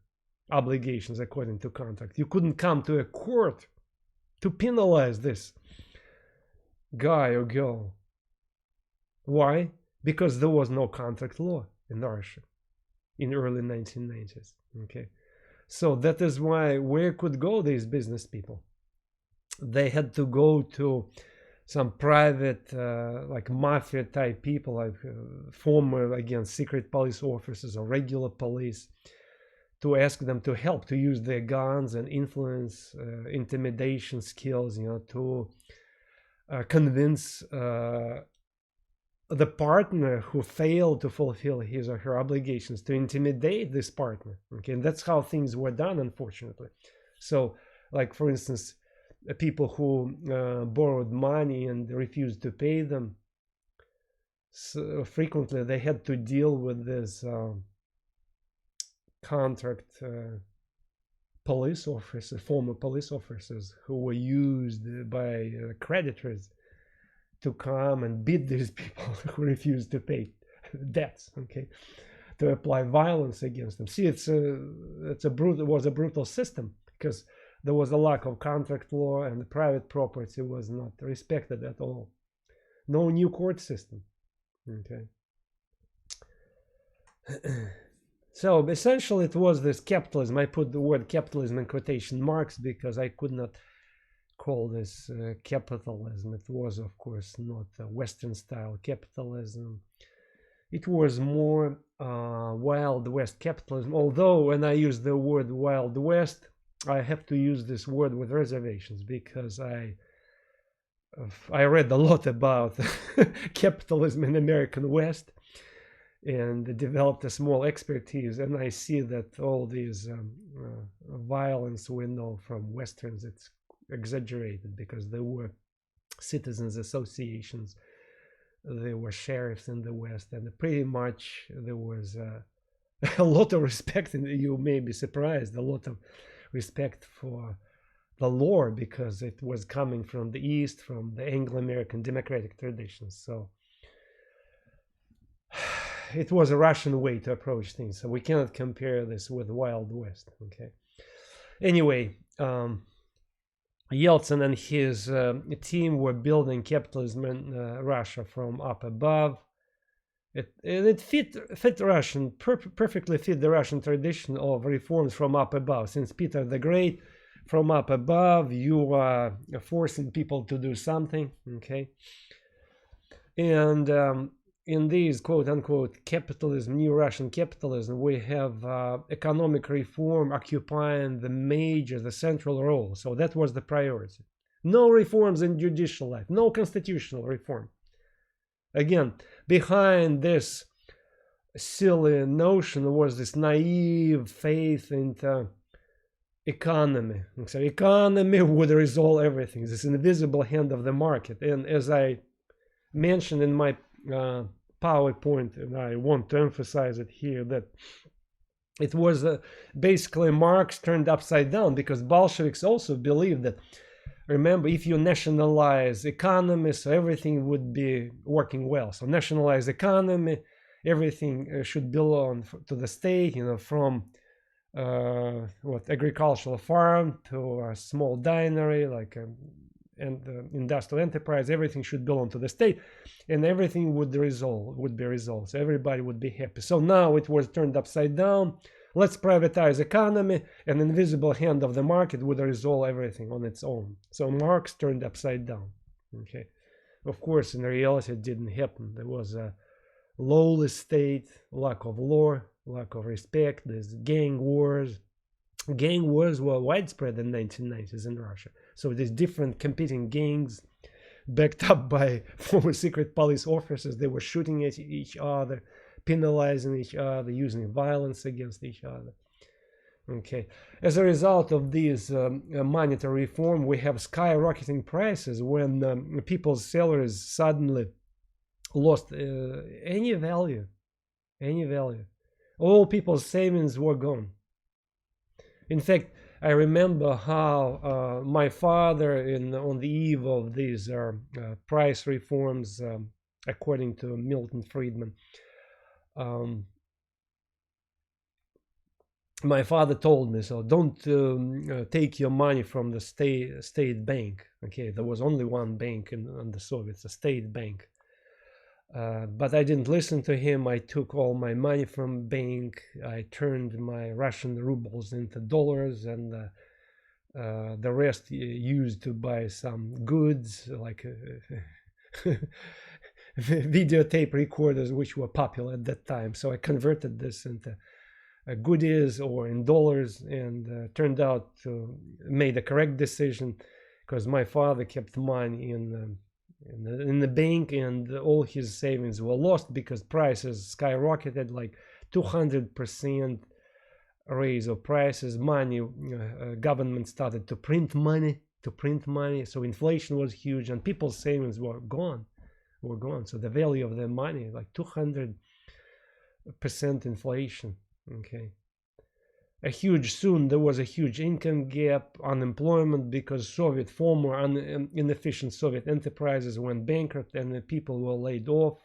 obligations according to contract. You couldn't come to a court to penalize this guy or girl. Why? Because there was no contract law in Russia in the early 1990s. Okay, so that is why where could go these business people? They had to go to some private like mafia type people, like former, again, secret police officers or regular police, to ask them to help, to use their guns and influence, intimidation skills, to convince the partner who failed to fulfill his or her obligations, to intimidate this partner. Okay, and that's how things were done, unfortunately. So, like, for instance, people who borrowed money and refused to pay them, so frequently they had to deal with this contract police officers, former police officers, who were used by creditors to come and beat these people who refused to pay debts, okay, to apply violence against them. See, it was a brutal system, because there was a lack of contract law, and the private property was not respected at all. No new court system. Okay. So essentially it was this capitalism. I put the word capitalism in quotation marks because I could not call this capitalism. It was, of course, not a Western style capitalism. It was more Wild West capitalism, although when I use the word Wild West, I have to use this word with reservations, because I read a lot about capitalism in American West and developed a small expertise, and I see that all these violence we know from Westerns, it's exaggerated, because there were citizens associations, there were sheriffs in the West, and pretty much there was a lot of respect, and you may be surprised, a lot of respect for the law, because it was coming from the East, from the Anglo-American democratic traditions. So it was a Russian way to approach things, so we cannot compare this with Wild West. Okay. Anyway, Yeltsin and his team were building capitalism in Russia from up above. It fit Russian, perfectly fit the Russian tradition of reforms from up above. Since Peter the Great, from up above, you are forcing people to do something, okay? And in these quote-unquote capitalism, new Russian capitalism, we have economic reform occupying the central role. So that was the priority. No reforms in judicial life, no constitutional reform. Again, behind this silly notion was this naive faith into economy. So economy would resolve everything, this invisible hand of the market. And as I mentioned in my PowerPoint, and I want to emphasize it here, that it was basically Marx turned upside down, because Bolsheviks also believed that, remember, if you nationalize economy, so everything would be working well. So nationalize economy, everything should belong to the state, from agricultural farm to a small dinery, like and industrial enterprise, everything should belong to the state, and everything would be resolved. So everybody would be happy. So now it was turned upside down. Let's privatize economy, and invisible hand of the market would resolve everything on its own. So Marx turned upside down. Okay, of course, in reality, it didn't happen. There was a lawless state, lack of law, lack of respect. There's gang wars. Gang wars were widespread in the 1990s in Russia. So these different competing gangs, backed up by former secret police officers, they were shooting at each other, penalizing each other, using violence against each other. Okay. As a result of these monetary reform, we have skyrocketing prices when people's salaries suddenly lost any value. All people's savings were gone. In fact, I remember how my father, on the eve of these price reforms, according to Milton Friedman, my father told me, so don't take your money from the state bank. Okay, there was only one bank in the Soviets, a state bank. But I didn't listen to him. I took all my money from bank. I turned my Russian rubles into dollars, and the rest used to buy some goods like videotape recorders, which were popular at that time. So I converted this into goodies or in dollars, and turned out to made a correct decision, because my father kept money in the bank, and all his savings were lost because prices skyrocketed, like 200% raise of prices. Money, government started to print money, so inflation was huge, and people's savings were gone. So the value of their money, like 200% inflation. Okay, there was a huge income gap, unemployment, because former inefficient Soviet enterprises went bankrupt and the people were laid off.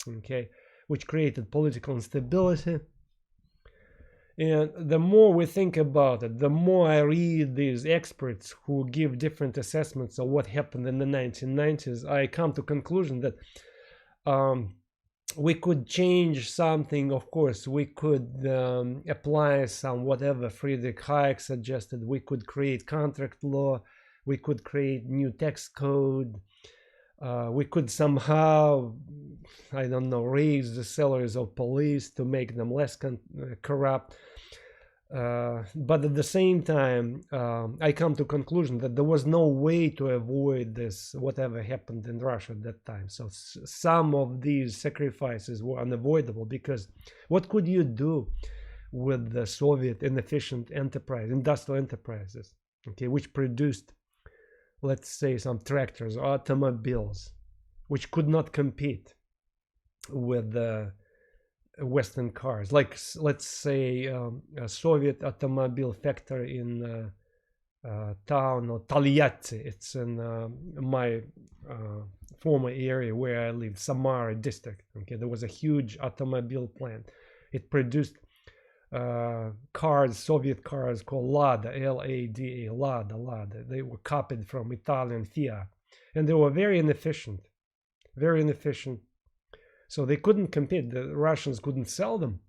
Okay, which created political instability. And the more we think about it, the more I read these experts who give different assessments of what happened in the 1990s, I come to conclusion that we could change something. Of course, we could apply some whatever Friedrich Hayek suggested. We could create contract law. We could create new tax code. We could somehow, I don't know, raise the salaries of police to make them less corrupt. But at the same time, I come to conclusion that there was no way to avoid this, whatever happened in Russia at that time. So some of these sacrifices were unavoidable, because what could you do with the Soviet inefficient industrial enterprises, okay, which produced, let's say, some tractors, automobiles, which could not compete with the Western cars, like let's say a Soviet automobile factory in town of Tolyatti. It's in my former area where I lived, Samara district. Okay, there was a huge automobile plant. It produced cars, Soviet cars called Lada, L-A-D-A, Lada. They were copied from Italian Fiat, and they were very inefficient. So they couldn't compete. The Russians couldn't sell them.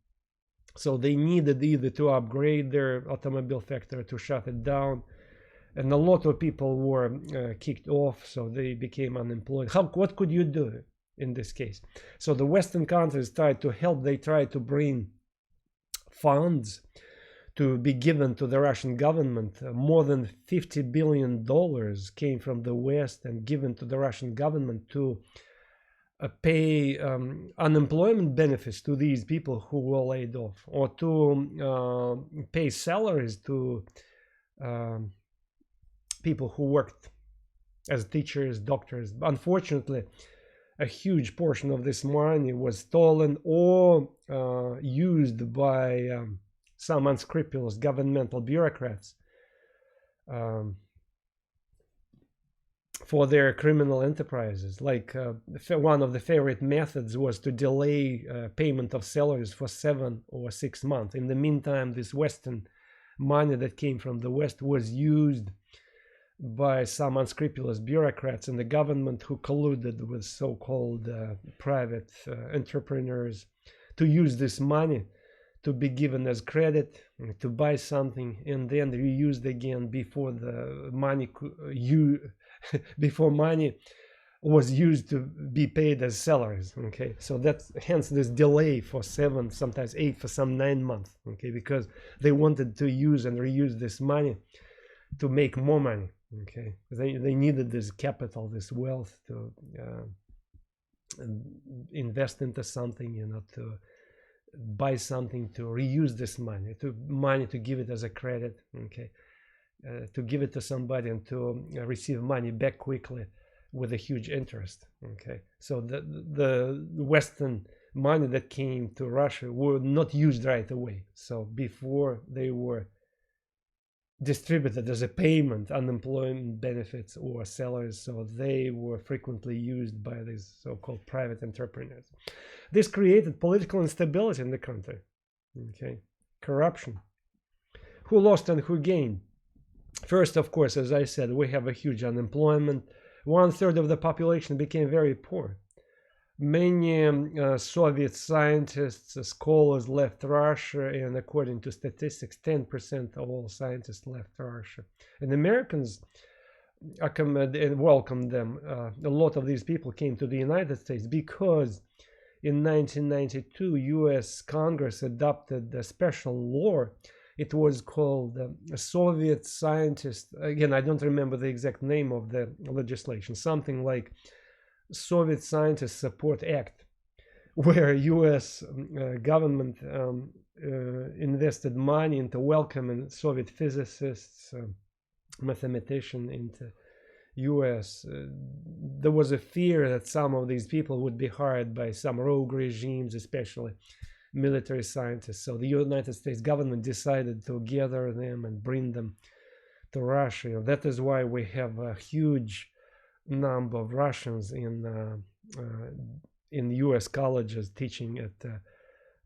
So they needed either to upgrade their automobile factory, to shut it down. And a lot of people were kicked off, so they became unemployed. What could you do in this case? So the Western countries tried to help. They tried to bring funds to be given to the Russian government. More than $50 billion came from the West and given to the Russian government to pay unemployment benefits to these people who were laid off, or to pay salaries to people who worked as teachers, doctors. Unfortunately, a huge portion of this money was stolen or used by some unscrupulous governmental bureaucrats for their criminal enterprises. Like one of the favorite methods was to delay payment of salaries for 7 or 6 months. In the meantime, this Western money that came from the West was used by some unscrupulous bureaucrats in the government who colluded with so-called private entrepreneurs to use this money to be given as credit to buy something, and then reused again before the money before money was used to be paid as salaries. Okay, so that's hence this delay for 7, sometimes 8, for some 9 months. Okay, because they wanted to use and reuse this money to make more money. Okay, they needed this capital, this wealth, to invest into something, to buy something, to reuse this money, to give it as a credit. Okay, to give it to somebody and to receive money back quickly with a huge interest. Okay, so the Western money that came to Russia were not used right away. So before they were distributed as a payment, unemployment benefits or salaries, so they were frequently used by these so-called private entrepreneurs. This created political instability in the country. Okay, corruption. Who lost and who gained? First, of course, as I said, we have a huge unemployment. 1/3 of the population became very poor. Many Soviet scientists, scholars left Russia, and according to statistics, 10% of all scientists left Russia. And Americans accommodated and welcomed them. A lot of these people came to the United States because in 1992, US Congress adopted a special law. It was called Soviet Scientist. Again, I don't remember the exact name of the legislation. Something like Soviet Scientist Support Act, where US government invested money into welcoming Soviet physicists, mathematicians into US. There was a fear that some of these people would be hired by some rogue regimes, especially military scientists. So the United States government decided to gather them and bring them to Russia. That is why we have a huge number of Russians in US colleges teaching at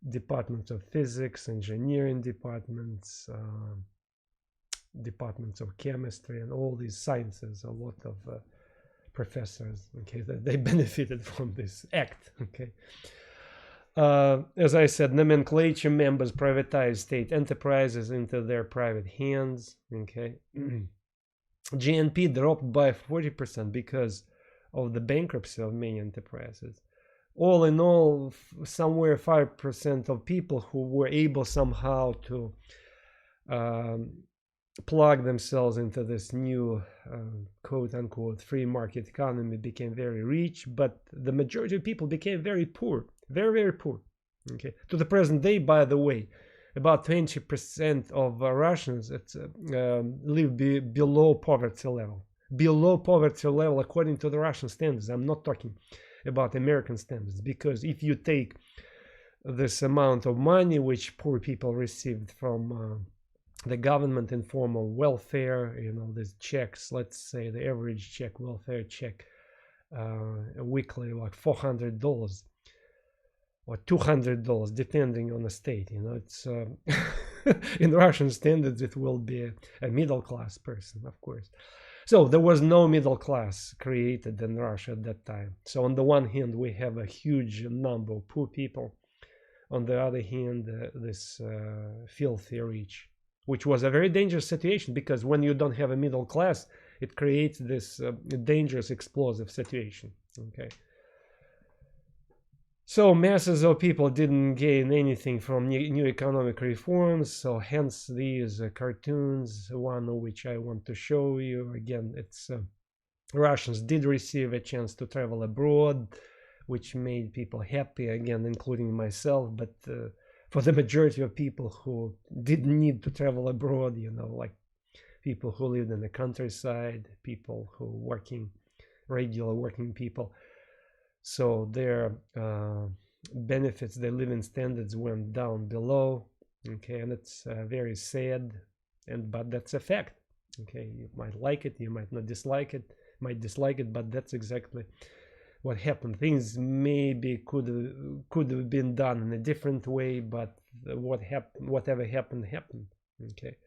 departments of physics, engineering departments, departments of chemistry, and all these sciences. A lot of professors, okay, that they benefited from this act. Okay. As I said, nomenclature members privatized state enterprises into their private hands. Okay. GNP dropped by 40% because of the bankruptcy of many enterprises. All in all, somewhere 5% of people who were able somehow to plug themselves into this new quote-unquote free market economy became very rich, but the majority of people became very poor, very, very poor. Okay. To the present day, by the way, about 20% of Russians live below poverty level. Below poverty level according to the Russian standards. I'm not talking about American standards, because if you take this amount of money which poor people received from the government in form of welfare, you know, these checks, let's say the average check, welfare check, weekly, like $400 or $200, depending on the state. You know, it's in Russian standards, it will be a middle class person, of course. So there was no middle class created in Russia at that time. So on the one hand, we have a huge number of poor people. On the other hand, this filthy rich, which was a very dangerous situation, because when you don't have a middle class, it creates this dangerous, explosive situation. Okay. So masses of people didn't gain anything from new economic reforms. So hence these cartoons, one of which I want to show you. Again, it's Russians did receive a chance to travel abroad, which made people happy, again, including myself. But for the majority of people who didn't need to travel abroad, you know, like people who lived in the countryside, people who regular working people, so their benefits, their living standards went down below. Okay, and it's very sad, but that's a fact. Okay, you might like it, you might not dislike it, but that's exactly what happened. Things maybe could have been done in a different way, but whatever happened. Okay.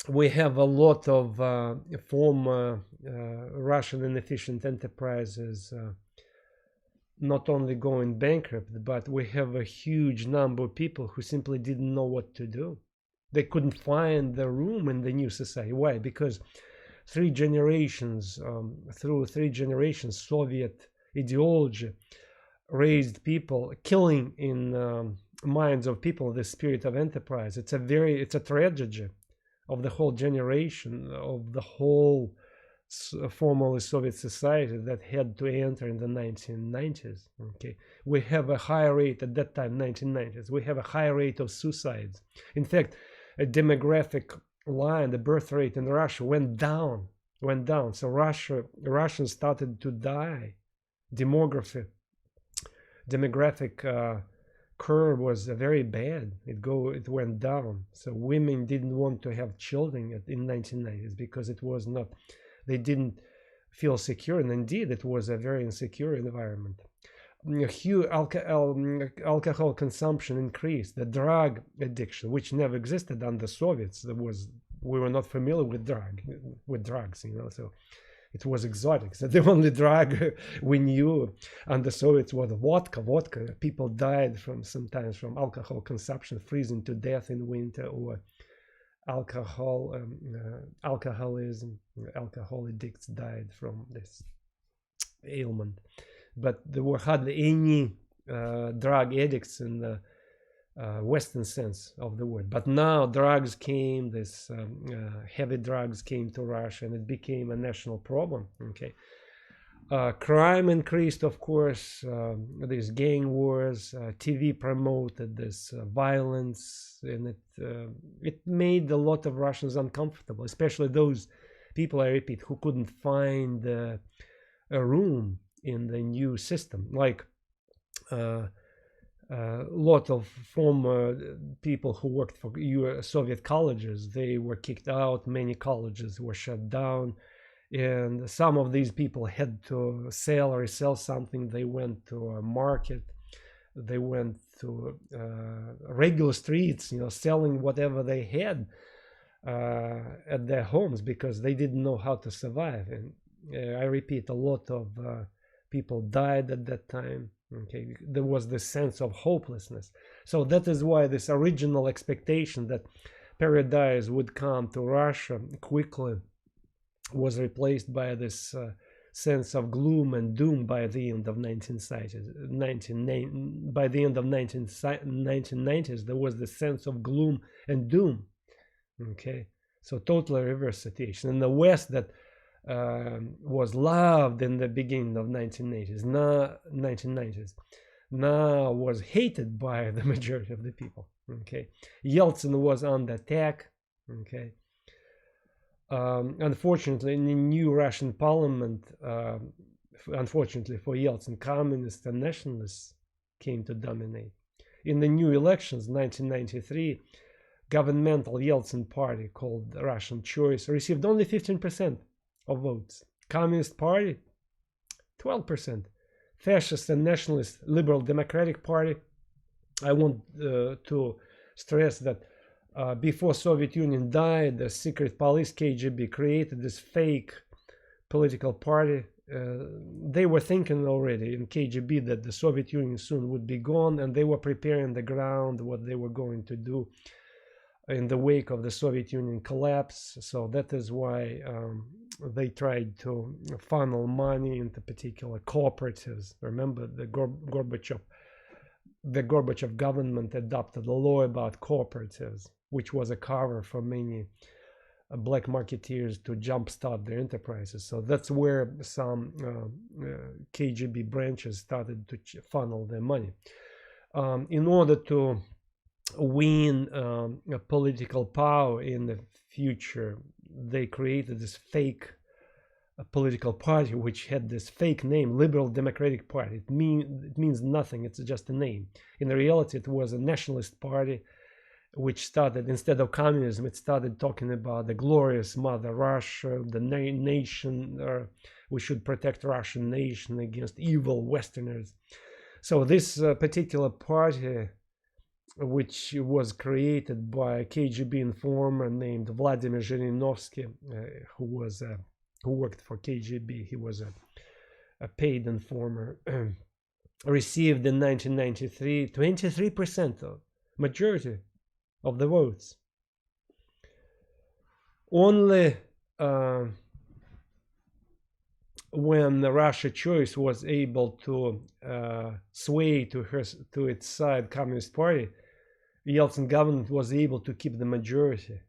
We have a lot of former Russian inefficient enterprises not only going bankrupt, but we have a huge number of people who simply didn't know what to do. They couldn't find the room in the new society. Why? Because through 3 generations, Soviet ideology raised people, killing in minds of people the spirit of enterprise. It's a tragedy of the whole generation, of the whole formerly Soviet society that had to enter in the 1990s. Okay, we have a higher rate at that time, 1990s. We have a higher rate of suicides. In fact, a demographic line, the birth rate in Russia went down. So Russians started to die. Demographic curve was very bad. It went down. So women didn't want to have children in 1990s because they didn't feel secure, and indeed it was a very insecure environment. huge alcohol consumption increased. The drug addiction, which never existed under Soviets, we were not familiar with drugs, you know, so it was exotic. So the only drug we knew under Soviets was vodka. People died sometimes from alcohol consumption, freezing to death in winter, or alcoholism. Alcohol addicts died from this ailment. But there were hardly any drug addicts in the Western sense of the word. But now drugs came, heavy drugs came to Russia, and it became a national problem. Okay, crime increased, of course. These gang wars, TV promoted this violence, and it made a lot of Russians uncomfortable, especially those people, I repeat, who couldn't find a room in the new system. Like a lot of former people who worked for Soviet colleges, they were kicked out. Many colleges were shut down, and some of these people had to sell or resell something. They went to a market, they went to regular streets, you know, selling whatever they had at their homes, because they didn't know how to survive. And I repeat, a lot of people died at that time. Okay, there was this sense of hopelessness. So that is why this original expectation that paradise would come to Russia quickly was replaced by this sense of gloom and doom by the end of 1990s. By the end of 1990s, there was the sense of gloom and doom. Okay, so totally reverse situation. In the West, that was loved in the beginning of 1990s, now was hated by the majority of the people. Okay, Yeltsin was under attack. Okay, unfortunately, in the new Russian parliament, unfortunately for Yeltsin, communists and nationalists came to dominate. In the new elections, 1993, governmental Yeltsin party, called Russian Choice, received only 15% of votes. Communist Party, 12%. Fascist and Nationalist Liberal Democratic Party. I want to stress that before Soviet Union died, the secret police KGB created this fake political party. They were thinking already in KGB that the Soviet Union soon would be gone, and they were preparing the ground what they were going to do in the wake of the Soviet Union collapse. So that is why they tried to funnel money into particular cooperatives. Remember, the Gorbachev government adopted a law about cooperatives, which was a cover for many black marketeers to jumpstart their enterprises. So that's where some KGB branches started to funnel their money. In order to win political power in the future, they created this fake political party, which had this fake name, Liberal Democratic Party. It means nothing, it's just a name. In reality, it was a nationalist party, which started, instead of communism, it started talking about the glorious mother Russia, the nation, we should protect Russian nation against evil Westerners. So this particular party, which was created by a KGB informer named Vladimir Zhirinovsky, who worked for KGB. He was a paid informer. Received in 1993 23% of majority of the votes. Only when the Russia Choice was able to sway to its side Communist Party, the Yeltsin government was able to keep the majority.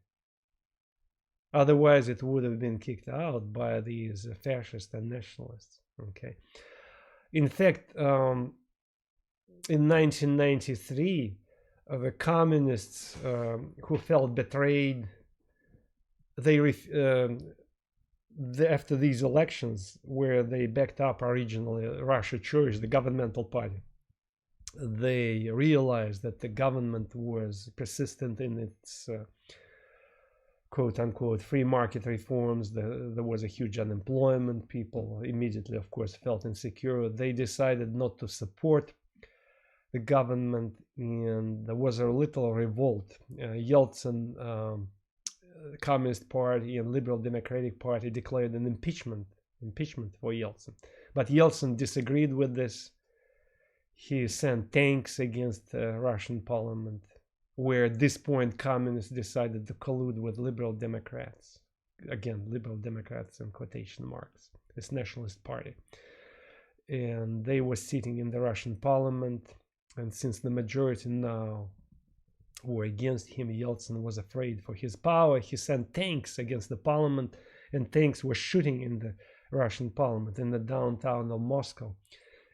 Otherwise, it would have been kicked out by these fascists and nationalists. Okay. In fact, in 1993, the communists who felt betrayed, after these elections, where they backed up originally Russia Choice, the governmental party, they realized that the government was persistent in its quote-unquote free market reforms. There was a huge unemployment. People immediately, of course, felt insecure. They decided not to support the government, and there was a little revolt. Yeltsin, Communist Party and Liberal Democratic Party declared an impeachment for Yeltsin. But Yeltsin disagreed with this. He sent tanks against the Russian parliament, where at this point communists decided to collude with Liberal Democrats. Again, Liberal Democrats in quotation marks, this nationalist party. And they were sitting in the Russian parliament. And since the majority now were against him, Yeltsin was afraid for his power. He sent tanks against the parliament, and tanks were shooting in the Russian parliament in the downtown of Moscow.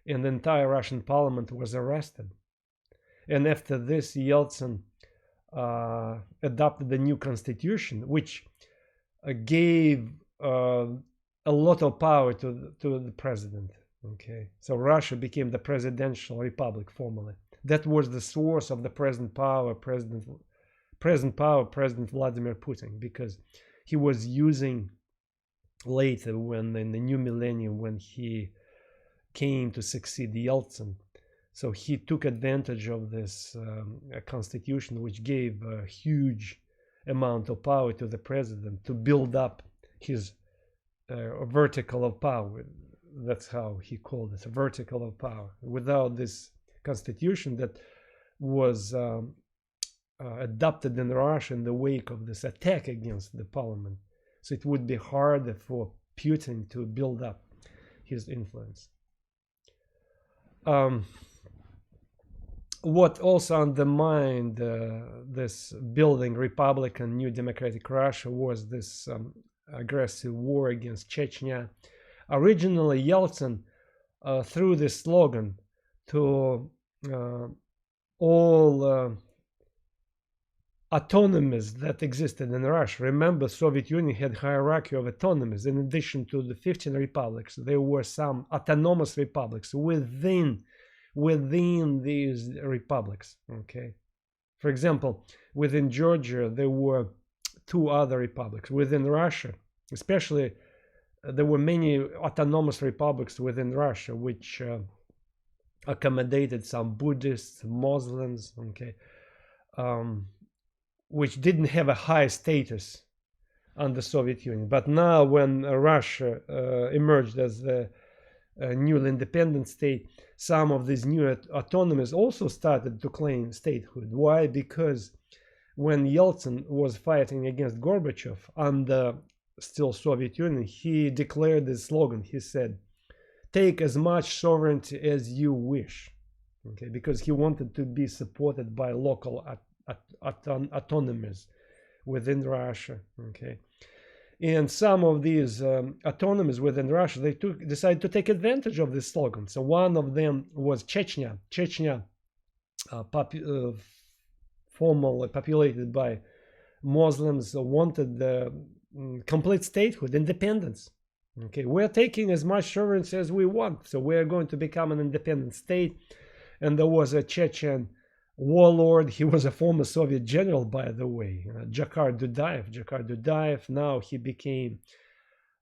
And the entire Russian parliament was arrested. And after this, Yeltsin adopted the new constitution, which gave a lot of power to the president. Okay, so Russia became the presidential republic formally. That was the source of the present power, President Vladimir Putin, because he was using later, when in the new millennium, when he came to succeed Yeltsin. So he took advantage of this constitution, which gave a huge amount of power to the president to build up his vertical of power. That's how he called it, a vertical of power. Without this constitution that was adopted in Russia in the wake of this attack against the parliament, so it would be harder for Putin to build up his influence. What also undermined this building Republican New Democratic Russia was this aggressive war against Chechnya. Originally, Yeltsin threw this slogan to all autonomies that existed in Russia. Remember, Soviet Union had hierarchy of autonomies. In addition to the 15 republics, there were some autonomous republics within these republics. Okay, for example, within Georgia there were 2 other republics. Within Russia, especially, there were many autonomous republics within Russia, which accommodated some Buddhists, Muslims, okay, which didn't have a high status under Soviet Union. But now, when Russia emerged as the newly independent state, some of these new autonomies also started to claim statehood. Why? Because when Yeltsin was fighting against Gorbachev under still Soviet Union, he declared this slogan. He said, "Take as much sovereignty as you wish," okay, because he wanted to be supported by local autonomies within Russia. Okay, and some of these autonomies within Russia, they decided to take advantage of this slogan. So one of them was Chechnya. Chechnya, formerly populated by Muslims, wanted the complete statehood, independence. Okay, we're taking as much sovereignty as we want, so we're going to become an independent state. And there was a Chechen warlord. He was a former Soviet general, by the way, Jakhar Dudayev. Now he became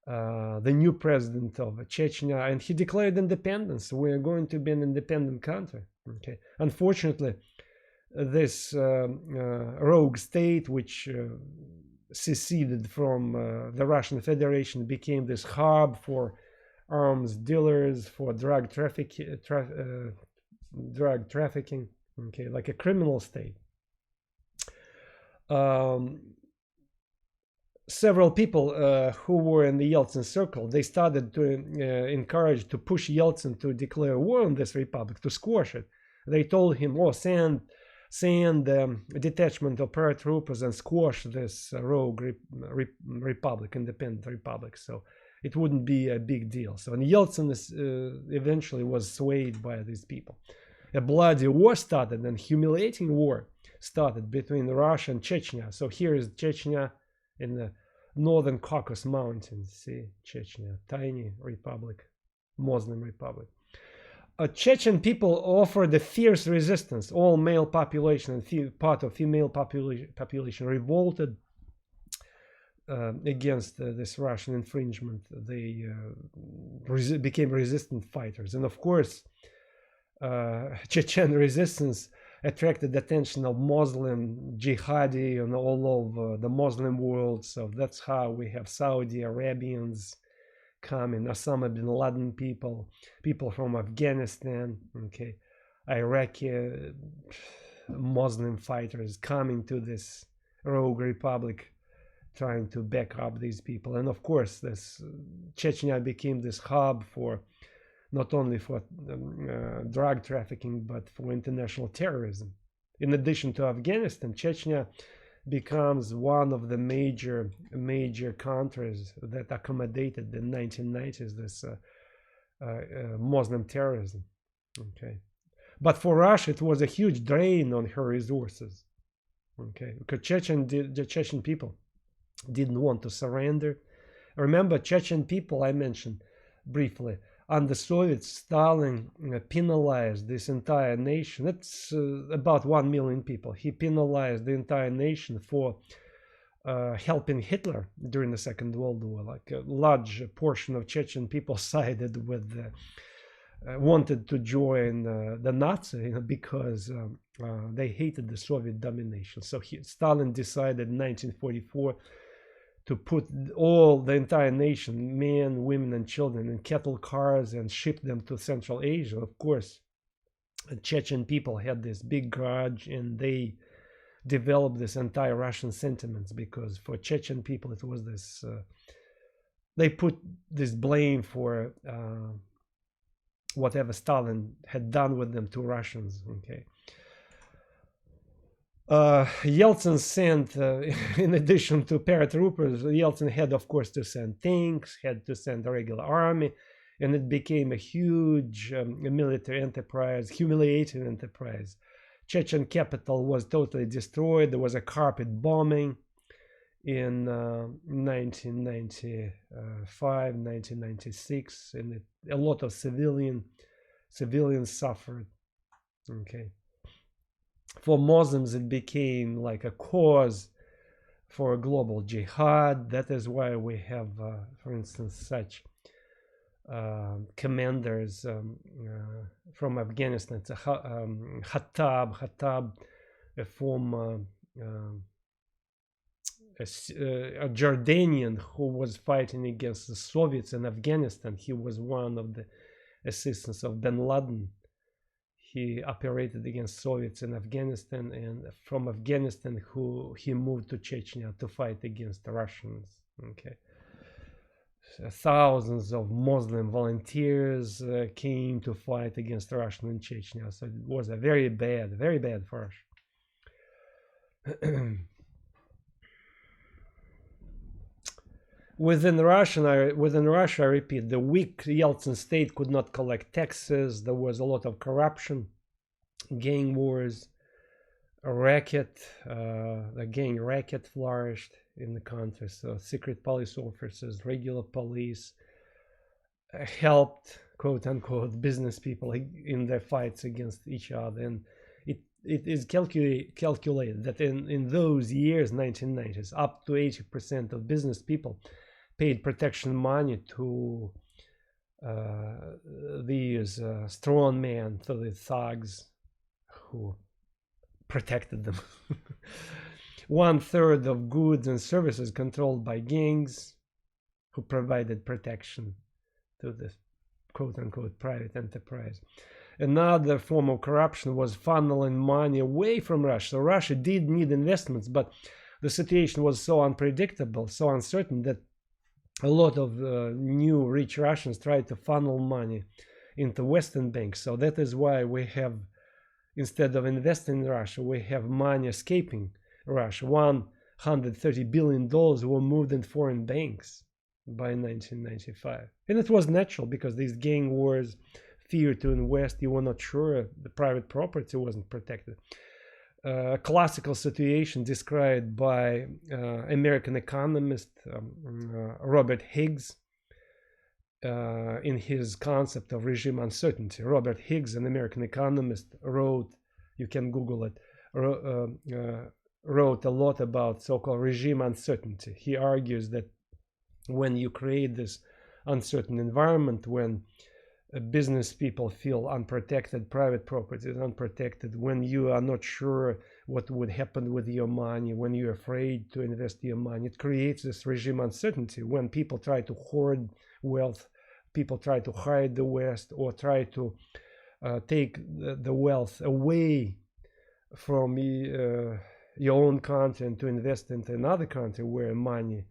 the new president of Chechnya, and he declared independence. We're going to be an independent country. Okay, unfortunately, this rogue state, which seceded from the Russian Federation, became this hub for arms dealers, for drug trafficking, okay, like a criminal state. Several people who were in the Yeltsin circle, they started to encourage, to push Yeltsin to declare war on this republic, to squash it. They told him, "Oh, send a detachment of paratroopers and squash this rogue republic, independent republic, so it wouldn't be a big deal." So, and Yeltsin eventually was swayed by these people. A bloody war started, and humiliating war started between Russia and Chechnya. So here is Chechnya in the northern Caucasus Mountains. See, Chechnya, tiny republic, Muslim republic. Chechen people offered a fierce resistance. All male population and part of female population revolted. against this Russian infringement. They became resistant fighters. And of course, Chechen resistance attracted the attention of Muslim jihadi and all over the Muslim world. So that's how we have Saudi Arabians coming, Osama bin Laden people from Afghanistan, okay, Iraqi Muslim fighters coming to this rogue republic, trying to back up these people. And of course, this Chechnya became this hub for not only for drug trafficking, but for international terrorism. In addition to Afghanistan, Chechnya becomes one of the major countries that accommodated in the 1990s this Muslim terrorism. Okay, but for Russia, it was a huge drain on her resources. Okay, because the Chechen people didn't want to surrender. Remember, Chechen people, I mentioned briefly, under Soviets, Stalin penalized this entire nation. It's about 1 million people. He penalized the entire nation for helping Hitler during the Second World War. Like a large portion of Chechen people sided with, wanted to join the Nazi, because they hated the Soviet domination. So Stalin decided in 1944 to put the entire nation, men, women, and children, in cattle cars and ship them to Central Asia. Of course, Chechen people had this big grudge, and they developed this anti-Russian sentiments, because for Chechen people it was this, they put this blame for whatever Stalin had done with them to Russians. Okay. Yeltsin sent, in addition to paratroopers, Yeltsin had, of course, to send tanks, had to send a regular army, and it became a huge military enterprise, humiliating enterprise. Chechen capital was totally destroyed. There was a carpet bombing in 1995, 1996, and a lot of civilians suffered. Okay. For Muslims, it became like a cause for a global jihad. That is why we have, for instance, such commanders from Afghanistan. Khattab, a former a Jordanian who was fighting against the Soviets in Afghanistan. He was one of the assistants of bin Laden. He operated against Soviets in Afghanistan, and from Afghanistan he moved to Chechnya to fight against the Russians. Okay, so thousands of Muslim volunteers came to fight against the Russians in Chechnya. So it was a very bad for Russia. Within Russia, I repeat, the weak Yeltsin state could not collect taxes. There was a lot of corruption, gang wars, the gang racket flourished in the country. So secret police officers, regular police helped, quote unquote, business people in their fights against each other. And it is calculated that in those years, 1990s, up to 80% of business people paid protection money to these strong men, to the thugs who protected them. 1/3 of goods and services controlled by gangs who provided protection to this quote-unquote private enterprise. Another form of corruption was funneling money away from Russia. So Russia did need investments, but the situation was so unpredictable, so uncertain, that a lot of new rich Russians tried to funnel money into Western banks. So that is why we have, instead of investing in Russia, we have money escaping Russia. $130 billion were moved in foreign banks by 1995. And it was natural, because these gang wars, fear to invest, you were not sure, the private property wasn't protected. A classical situation described by American economist Robert Higgs in his concept of regime uncertainty. Robert Higgs, an American economist, wrote, you can Google it, wrote a lot about so-called regime uncertainty. He argues that when you create this uncertain environment, when business people feel unprotected, private property is unprotected, when you are not sure what would happen with your money, when you're afraid to invest your money, it creates this regime uncertainty. When people try to hoard wealth, people try to hide the West, or try to take the wealth away from your own country and to invest into another country where money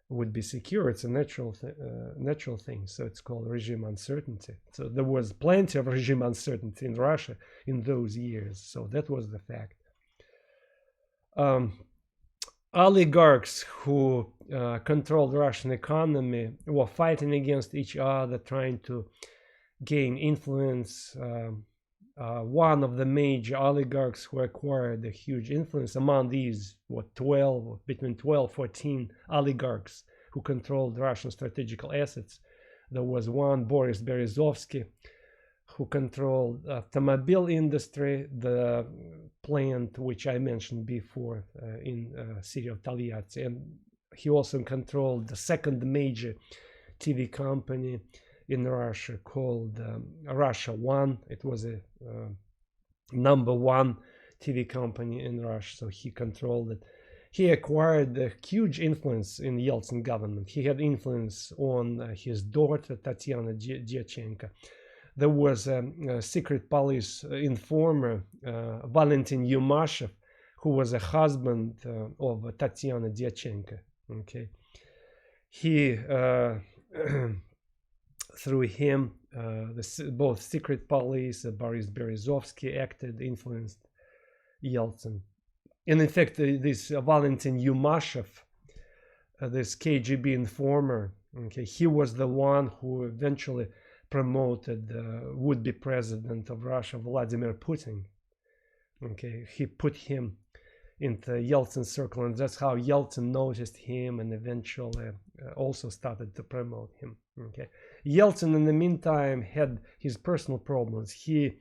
would be secure. It's a natural thing. So it's called regime uncertainty. So there was plenty of regime uncertainty in Russia in those years. So that was the fact. Oligarchs who controlled the Russian economy were fighting against each other, trying to gain influence. One of the major oligarchs who acquired a huge influence among these, between 12, 14 oligarchs who controlled Russian strategical assets. There was one, Boris Berezovsky, who controlled automobile industry, the plant which I mentioned before in city of Taliati, and he also controlled the second major TV company in Russia called Russia One. It was a number one TV company in Russia, so he controlled it. He acquired a huge influence in the Yeltsin government. He had influence on his daughter, Tatiana Dyachenko. There was a secret police informer, Valentin Yumashev, who was a husband of Tatiana Dyachenko. Okay, he through him, both secret police, Boris Berezovsky acted, influenced Yeltsin. And in fact, this Valentin Yumashev, this KGB informer, okay, he was the one who eventually promoted the would-be president of Russia, Vladimir Putin. Okay, he put him into Yeltsin's circle, and that's how Yeltsin noticed him and eventually also started to promote him. Okay, Yeltsin in the meantime had his personal problems. He,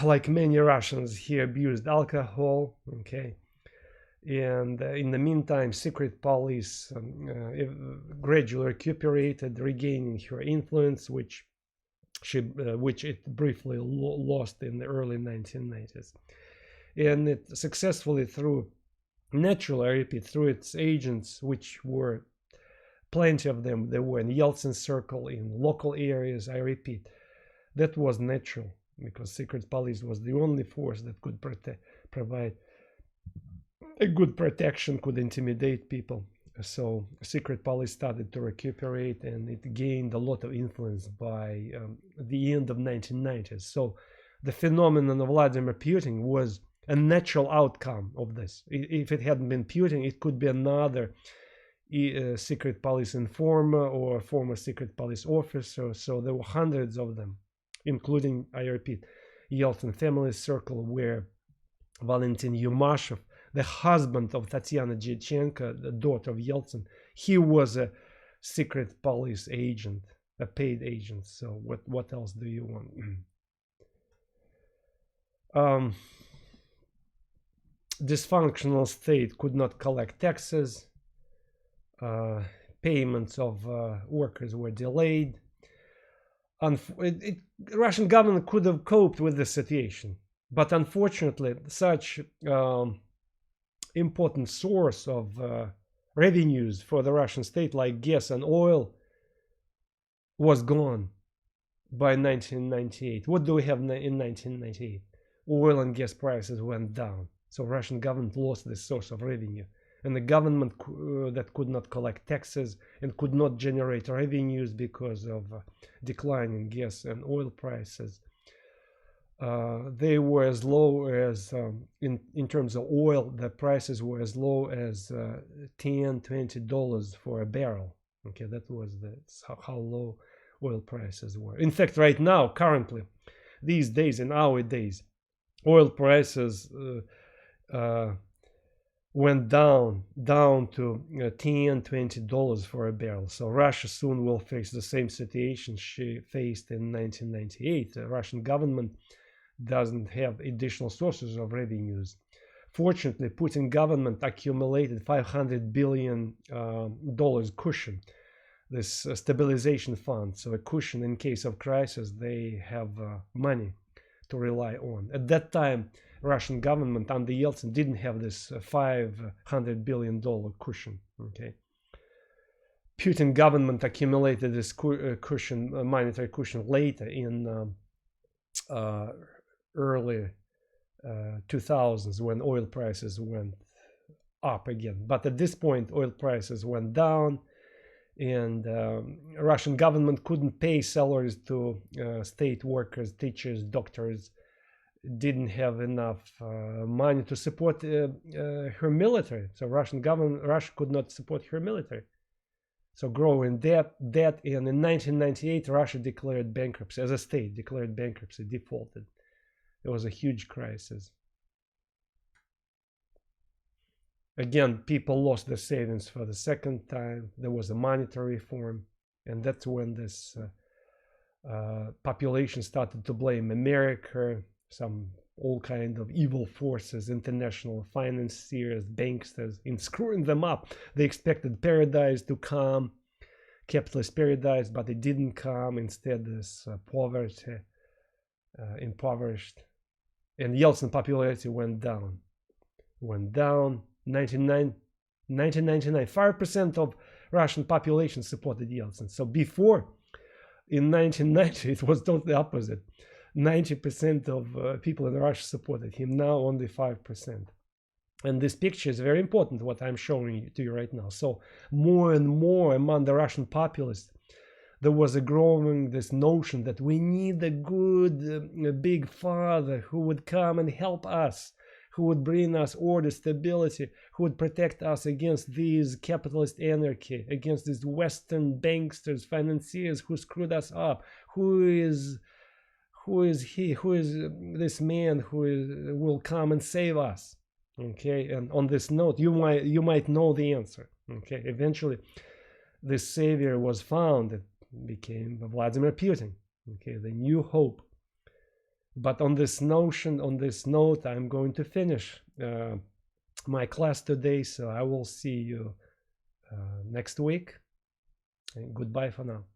like many Russians, he abused alcohol. Okay, and in the meantime, secret police gradually recuperated, regaining her influence, which it briefly lost in the early 1990s. And it successfully, through naturally, I repeat, through its agents, which were plenty of them, they were in Yeltsin circle, in local areas, I repeat, that was natural, because secret police was the only force that could provide a good protection, could intimidate people. So secret police started to recuperate, and it gained a lot of influence by the end of 1990s. So the phenomenon of Vladimir Putin was a natural outcome of this. If it hadn't been Putin, it could be another secret police informer or former secret police officer. So there were hundreds of them, including, I repeat, Yeltsin family circle, where Valentin Yumashev, the husband of Tatiana Dyachenko, the daughter of Yeltsin, he was a secret police agent, a paid agent. So what else do you want? Dysfunctional state could not collect taxes. Payments of workers were delayed. Russian government could have coped with the situation, but unfortunately, such important source of revenues for the Russian state, like gas and oil, was gone by 1998. What do we have in 1998? Oil and gas prices went down. So Russian government lost this source of revenue. And the government that could not collect taxes and could not generate revenues because of decline in gas and oil prices. They were as low as, in terms of oil, the prices were as low as $10, $20 for a barrel. Okay, that was how low oil prices were. In fact, right now, currently, these days, in our days, oil prices went down to $10, $20 for a barrel. So Russia soon will face the same situation she faced in 1998. The Russian government doesn't have additional sources of revenues Fortunately, Putin government accumulated $500 billion cushion, this stabilization fund. So a cushion in case of crisis, they have money to rely on. At that time, Russian government under Yeltsin didn't have this $500 billion cushion. Okay. Putin government accumulated this cushion, monetary cushion, later in early 2000s, when oil prices went up again. But at this point, oil prices went down, and Russian government couldn't pay salaries to state workers, teachers, doctors, didn't have enough money to support her military. So Russia could not support her military. So growing debt, and in 1998, Russia declared bankruptcy, as a state, declared bankruptcy, defaulted. It was a huge crisis. Again, people lost their savings for the second time. There was a monetary reform, and that's when this population started to blame America, all kind of evil forces, international financiers, banksters, in screwing them up. They expected paradise to come, capitalist paradise, but it didn't come. Instead, this poverty, impoverished, and Yeltsin popularity went down. 1999, 5% of Russian population supported Yeltsin. So before, in 1990, it was totally opposite. 90% of people in Russia supported him. Now only 5%. And this picture is very important, what I'm showing to you right now. So more and more among the Russian populace, there was a growing this notion that we need a good big father who would come and help us, who would bring us order, stability, who would protect us against these capitalist anarchy, against these Western banksters, financiers who screwed us up. Who is this man who will come and save us? Okay, and on this note, you might know the answer. Okay, eventually this savior was found. It became Vladimir Putin. Okay, the new hope. But on this note, I'm going to finish my class today. So I will see you next week. And goodbye for now.